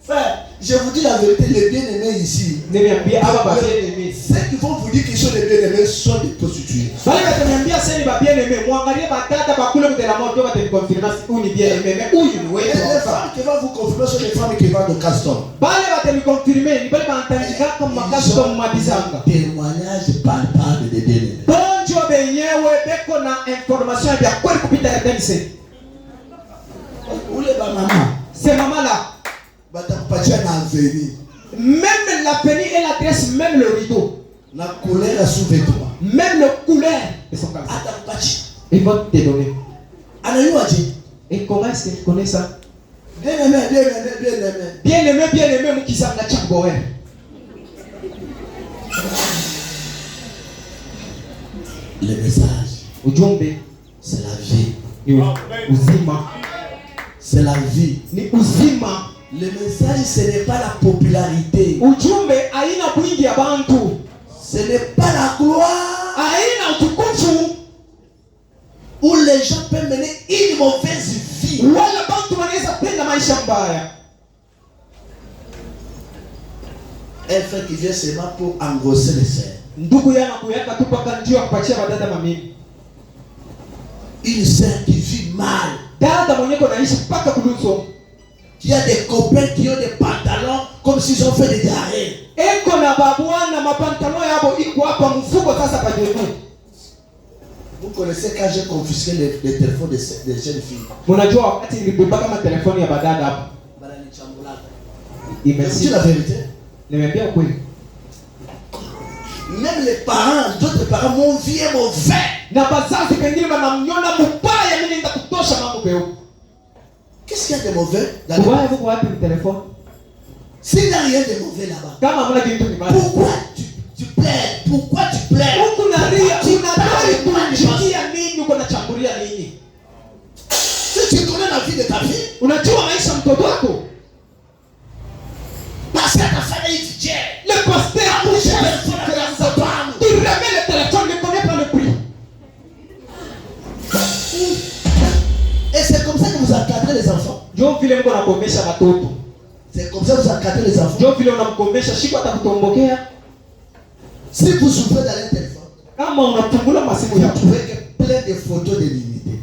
Frère, je vous dis la vérité, les bien-aimés ici, ceux qui vont vous dire qu'ils sont les bien-aimés sont des prostituées. Les femmes qui vont vous confirmer sont les femmes qui vendent de castor. Témoignage palpable des bien-aimés. Où est ma maman? C'est maman là. Même l'avenir et l'adresse, même le rideau. La couleur est sous-vêtement. Même le couleur de son calme. Ils vont te donner. Et comment est-ce que tu connais ça? Bien-aimé. Bien-aimé, qui s'en a tchakboé. Le message, c'est la vie. C'est la vie. Le message, ce n'est pas la popularité. Ce n'est pas la gloire. Où les gens peuvent mener une mauvaise vie. Un frère qui vient seulement pour engrosser les sœurs. Une sœur qui vit mal. Qui a des copains qui ont des pantalons comme s'ils ont fait des diarrhées. Vous connaissez quand j'ai confisqué les téléphones des jeunes filles. C'est la vérité. Même les parents, d'autres parents m'ont vu mauvais. Qu'est-ce qu'il y a de mauvais dans le téléphone? S'il n'y a rien de mauvais là-bas, pourquoi tu plaides? Pourquoi tu plaides? Si tu connais la vie de ta fille, parce que ta famille est étudiante. Le pasteur, tu remets le téléphone, ne connais pas le prix. Et c'est comme ça que vous encadrez les enfants. C'est comme ça que vous encadrez les enfants. Si vous souffrez dans un téléphone, vous trouvez que plein de photos délimitées.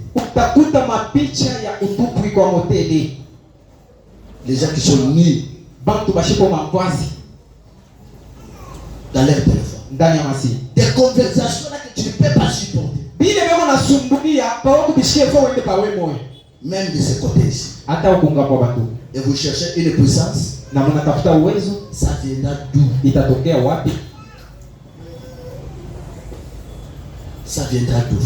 Les gens qui sont nus dans leur téléphone. Des conversations là que tu ne peux pas supporter. Même de ce côté ici. Et vous cherchez une puissance. Ça viendra d'où? Ça viendra d'où?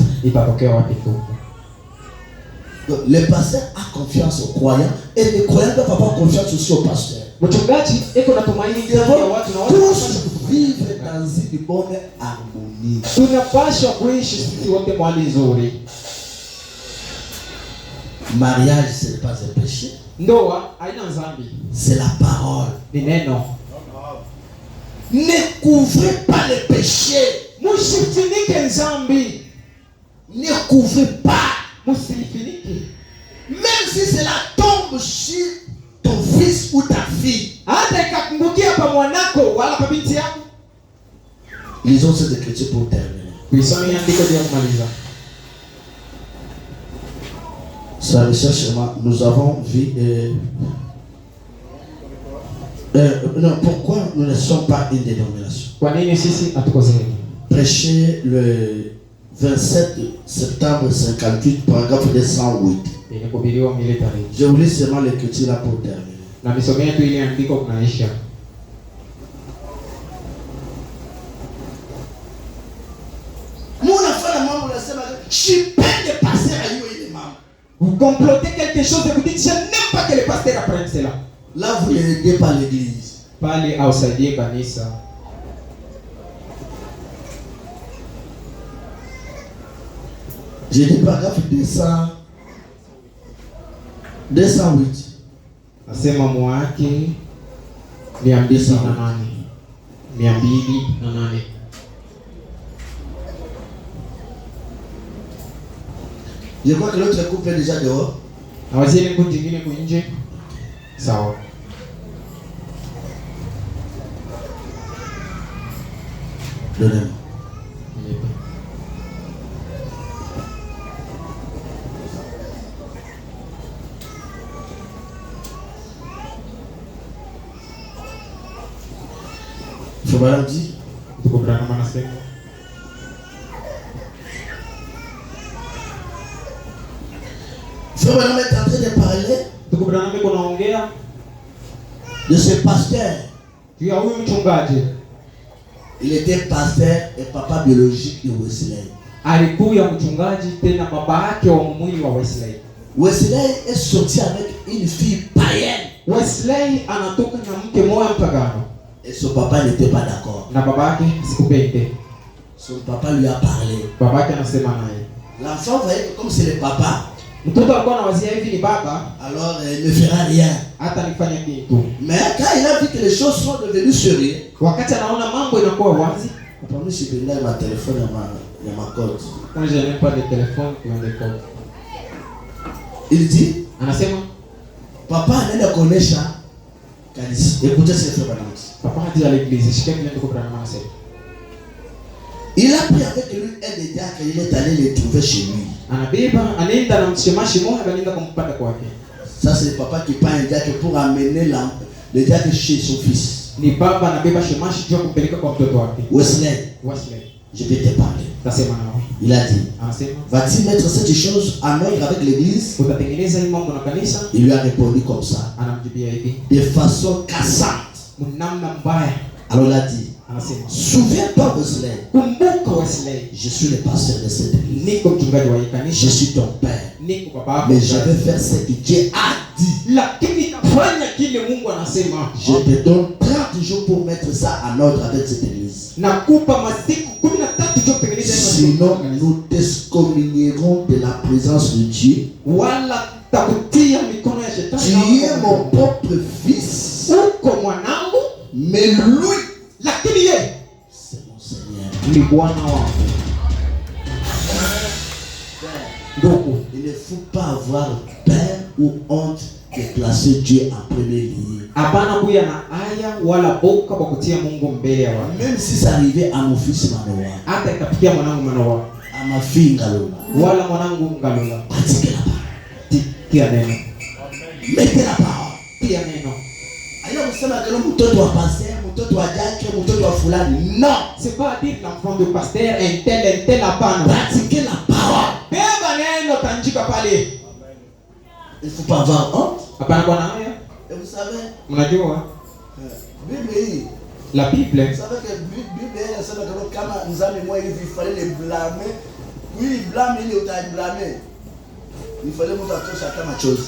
Donc, le pasteur a confiance aux croyants et les croyants doivent avoir confiance aussi au pasteur. Tous vivre dans une bonne harmonie. Mariage, ce n'est pas un péché. C'est la parole. Ne couvrez pas les péchés. Ne couvrez pas. Même si cela tombe sur ton fils ou ta fille. Lisons cette écriture pour terminer. Ça recherche, nous avons vu. Non, pourquoi nous ne sommes pas une dénomination? Prêcher le 27 septembre 58, paragraphe 208. Je vous lis seulement l'écriture là pour terminer. Mon enfant, je peux de passer à lui. vous complotez quelque chose et vous dites je n'aime pas que le pasteur apprenne cela. Là, vous ne l'aidez pas l'église. Pale ausaidie kanisa. J'ai dit paragraphe 208. Nasema mwake 208. 208. Je crois que l'autre couple est déjà dehors. Nawazia ile kundi nyingine kwa nje. Sawa. Donnez-moi. Faut pas leur dire. Tuko Branham anasema. Frère Branham est en train de parler Tuko Branham yuko naongea de ce pasteur. juu ya huyu mchungaji. Il était pasteur et papa biologique de Wesley. Alikuwa mchungaji tena baba yake wa mwili wa Wesley. Wesley est sorti avec une fille païenne. Wesley anatoka na mke mmoja mpagano. Et son papa n'était pas d'accord. Na baba yake sikupende. Son papa lui a parlé. Baba yake anasema naye. L'enfant voyait que comme c'est le papa, Mtoto alikuwa anawazia hivi ni baba, alors il ne fera rien. hata nifanye kitu. Mais quand il a vu que les choses sont devenues sérieuses, Wakati anaona mambo inakuwa wazi, papa me suis donné ma téléphone et ma code. moi je n'ai pas de téléphone qui ont des codes. Il dit, Anasema papa anaenda kuonesha kanisa. Écoutez ce frère Branham. papa hadi à l'église, shikeni ndio kwa Branham anasema. Il a pris avec lui un des diacres et il est allé les trouver chez lui. Anabeba, anaenda na mshemashi mmoja anaenda kumpata kwake. Ça c'est le papa qui prend un diacre pour amener le diacre chez son fils. Ni baba anabeba shemashi juu kumpeleka kwa mtoto wake. Wesley, Wesley. je vais te parler. Nasema nao. Il a dit, Anasema, vas-tu mettre cette chose en œuvre avec l'église? utatengeneza hii mambo na kanisa? Il lui a répondu comme ça, Anamjibia hivi, de façon cassante. mnamna mbaya. Alors il a dit, Anasema, souviens-toi Wesley, kumbuka Wesley, je suis le pasteur de cette église. niko mchungaji wa hii kanisa. Je suis ton père. Niko baba yako. Mais je vais faire ce que Dieu a dit. Lakini nafanya kile Mungu anasema. Je te donne 30 jours pour mettre ça en ordre avec cette église. Nakupa masiku 13 juu kutengeneza hiyo. Sinon, nous t'excommunierons de la présence de Dieu. Wala takutia mikono ya shetani. Tu es mon propre fils. Uko mwanangu, Mais lui, lakini yeye c'est mon Seigneur. ni Bwana wangu. Ndugu, Il ne faut pas avoir peur ou honte de placer Dieu en premier lieu. hapana kuya na aya wala boka kwa kutia Mungu mbele ya watu. Même si ça arrivait à mon fils Manoa, Hata ikafikia mwanangu Manoa à ma fille Ngalola, wala mwanangu Ngalula, pratiquez la parole. tia neno, Mettez la parole. tia neno. Aina kusema kama mtoto wa pasteur, mtoto wa jake, mtoto wa fulani. Non. C'est pas dire l'enfant de pasteur un tel hapana. Pratiquez la parole. Beba neno tanjika pale. Il ne faut pas avoir honte. Hapana kwa na haya. Et vous savez, Mnajua Bible, la Bible, vous savez que Bible inasema kama nzambe moi hivi il fallait les blâmer. Oui, blâme il est blâmer. Il fallait mtu atosha kama chose.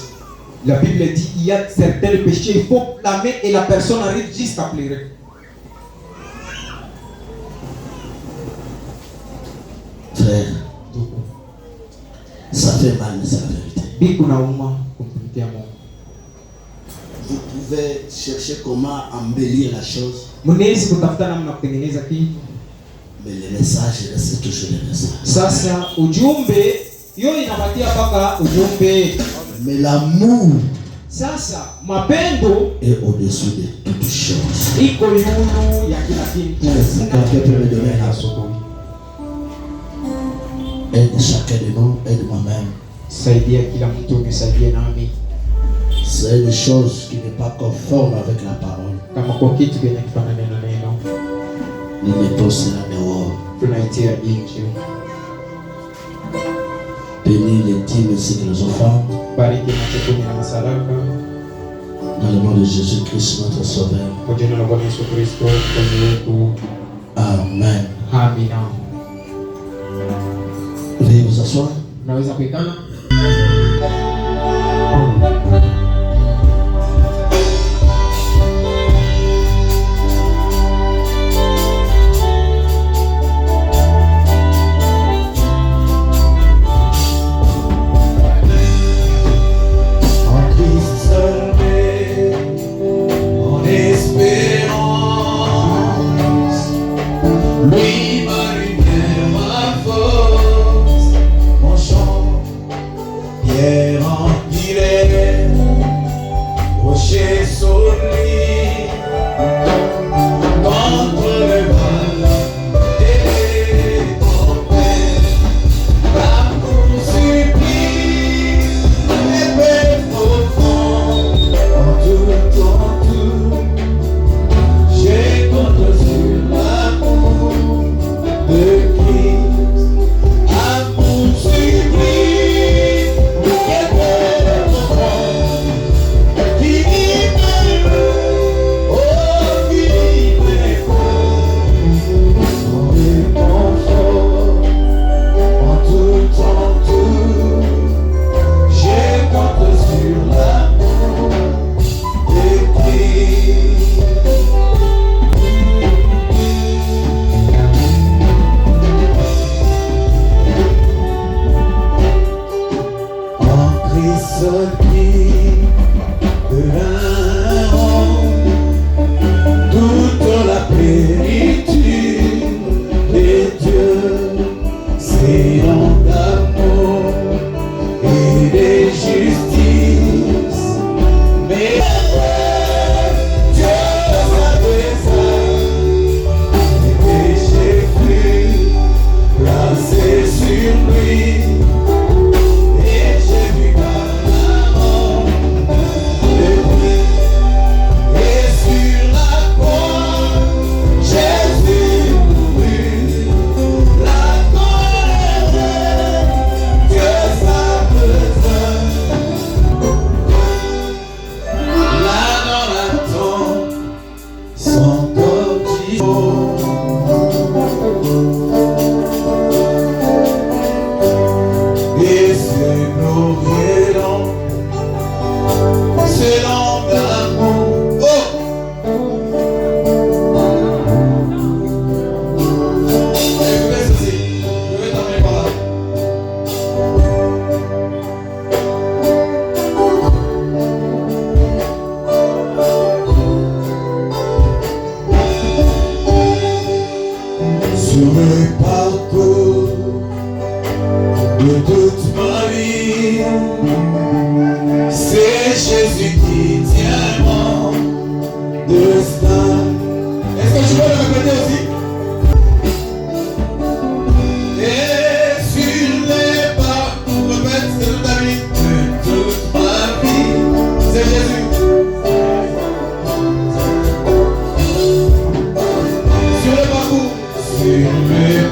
la Bible dit il y a certains péchés, il faut blâmer et la personne arrive jusqu'à pleurer. Frère, ça fait mal, mais c'est la vérité. Biku na uma kumtumikia Mungu. Vous pouvez chercher comment embellir la chose, Mnaweza kutafuta namna kutengeneza kitu. mais le message reste toujours le message. Sasa ujumbe hiyo inabakia mpaka ujumbe. Mais l'amour Sasa mapendo est au-dessus de toute chose. iko yulu ya kila kitu. Quelqu'un peut me donner un asubuhi. Aide chacun de nous, aide moi-même. Saidia kila mtu, unisaidie nami. C'est des choses qui n'est pas conforme avec la parole. Kama kwa kitu kenye kifanane na neno, Nous mettons cela dehors. tunaitia nje. Bénis les dîmes ainsi que les offrandes. Bariki matendo na masadaka Dans le nom de Jésus-Christ, notre Sauveur. kwa jina la Bwana Yesu Kristo Mwokozi wetu. Amen. Amina. Veuillez vous asseoir. Naweza kuikana.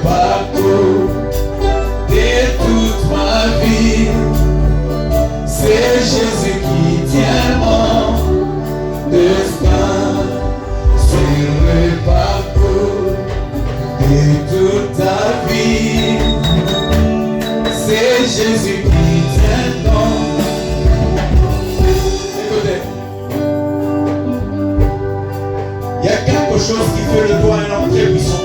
parcours de toute ma vie. C'est Jésus qui tient mon destin sur le parcours de toute ta vie. C'est Jésus qui tient ton. Écoutez, il y a quelque chose qui fait de toi un homme très puissant.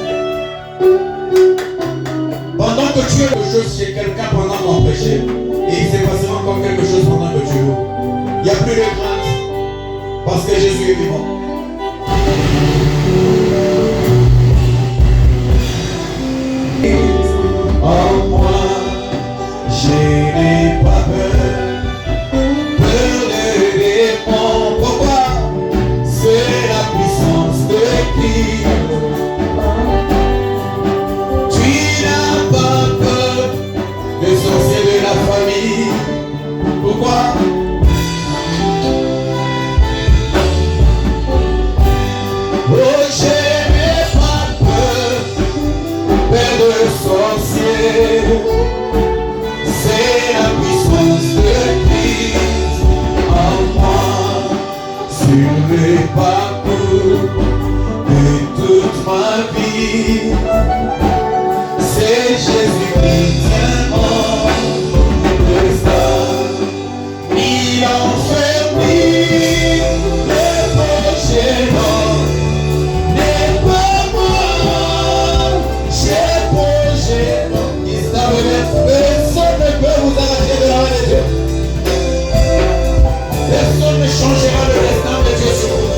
Pendant que tu es quelque chose chez quelqu'un pendant ton péché, et il s'est passé encore quelque chose pendant que tu es. Il n'y a plus de crainte, parce que Jésus est vivant. En moi, je n'ai pas peur de répondre. Pourquoi? C'est la puissance de Christ. Tu n'as pas peur des sorciers de la famille. Pourquoi? Oh, je n'ai pas peur de sorciers. C'est la puissance de Christ en moi sur le parcours de toute ma vie. C'est Jésus qui tient mon destin. Il enfermit les projets n'est pas moi. J'ai projet. Personne ne peut vous arracher de la main de Dieu. Personne ne changera le destin de Dieu sur vous.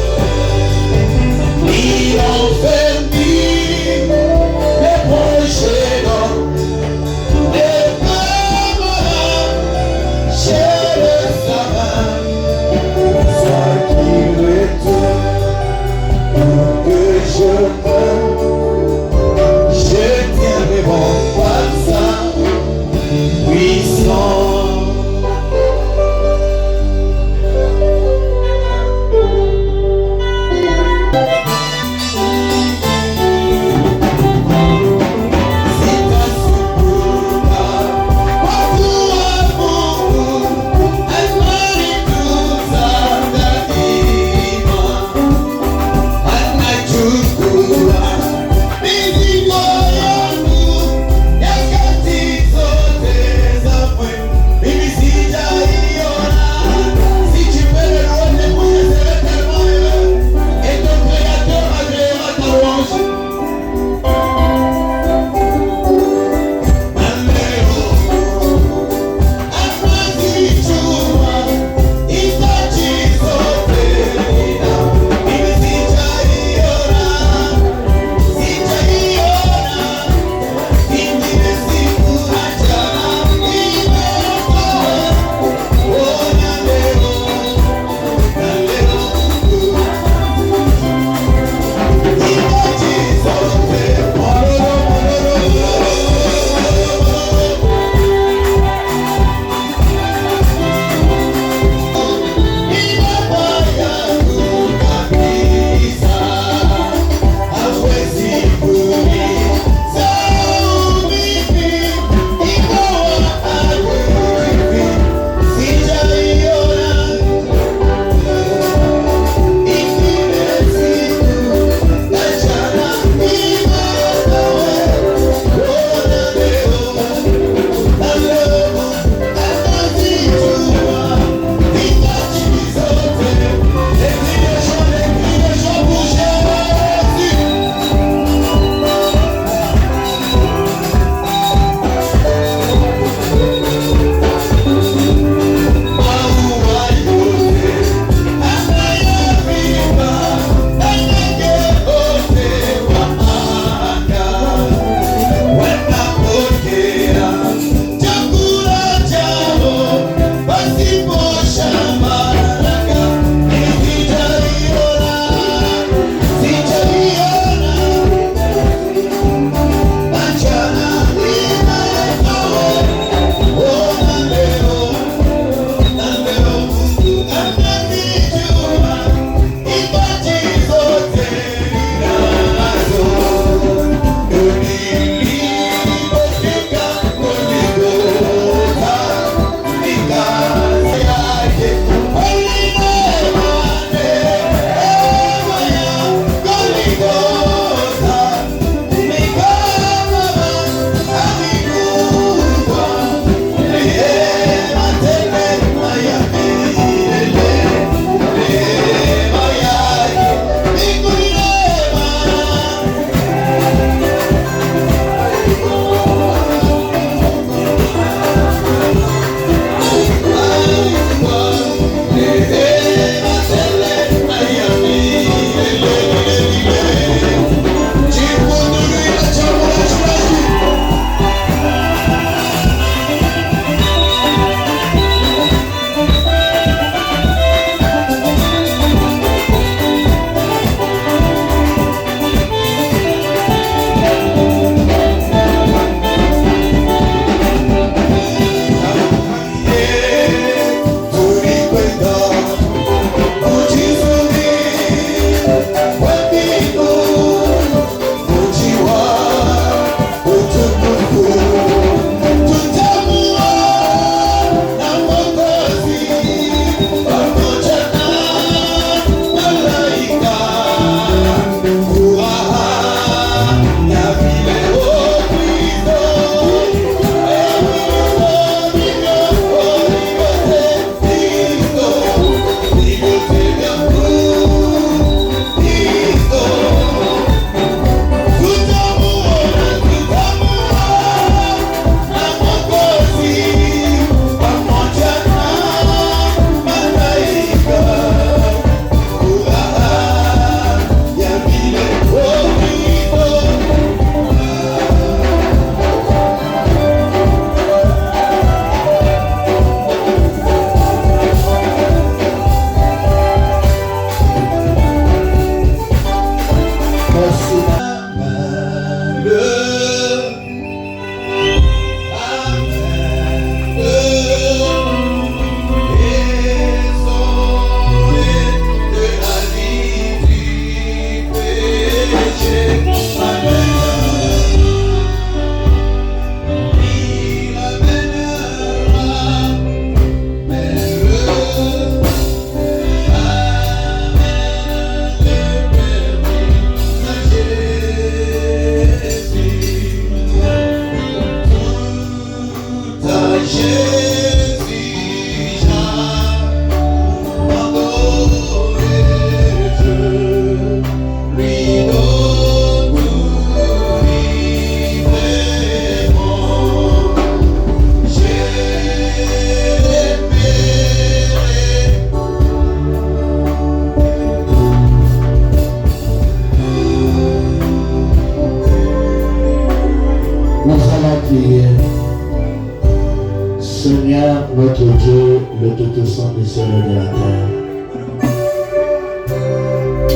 notre Dieu, le Tout-Puissant du ciel et de la terre.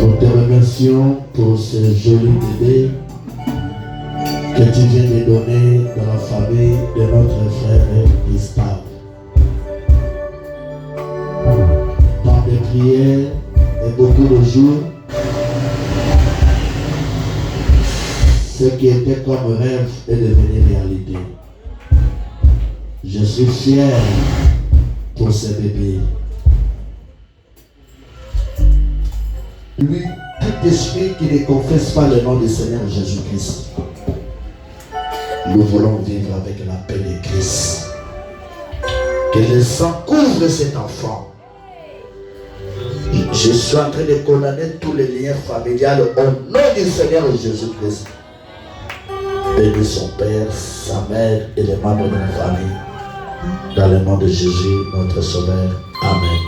Nous te remercions pour ce joli bébé que tu viens de donner dans la famille de notre frère Gustave. Tant de prières et beaucoup de jours, ce qui était comme rêve est devenu réalité. Je suis fier pour ce bébé. Lui, tout esprit qui ne confesse pas le nom du Seigneur Jésus-Christ, nous voulons vivre avec la paix de Christ. Que le sang couvre cet enfant. Je suis en train de condamner tous les liens familiales au nom du Seigneur Jésus-Christ. Bénis son père, sa mère et les membres de la famille. Dans le nom de Jésus, notre Sauveur. Amen.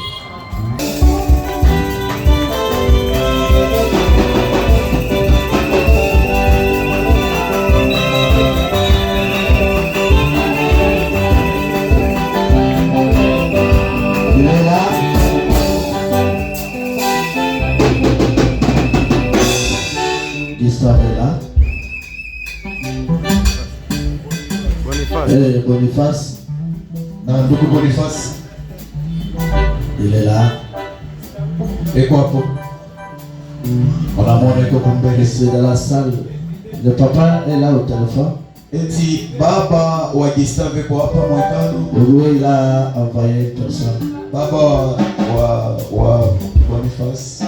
Il est là. Gustave est là. Boniface. Boniface. Beaucoup Boniface. Il est là. Et quoi pour? On a mon écho comme c'est dans la salle. Le papa est là au téléphone. Et si Baba ou Gustave quoi pas moi quand Oui, il a envoyé une personne. Baba ou Boniface.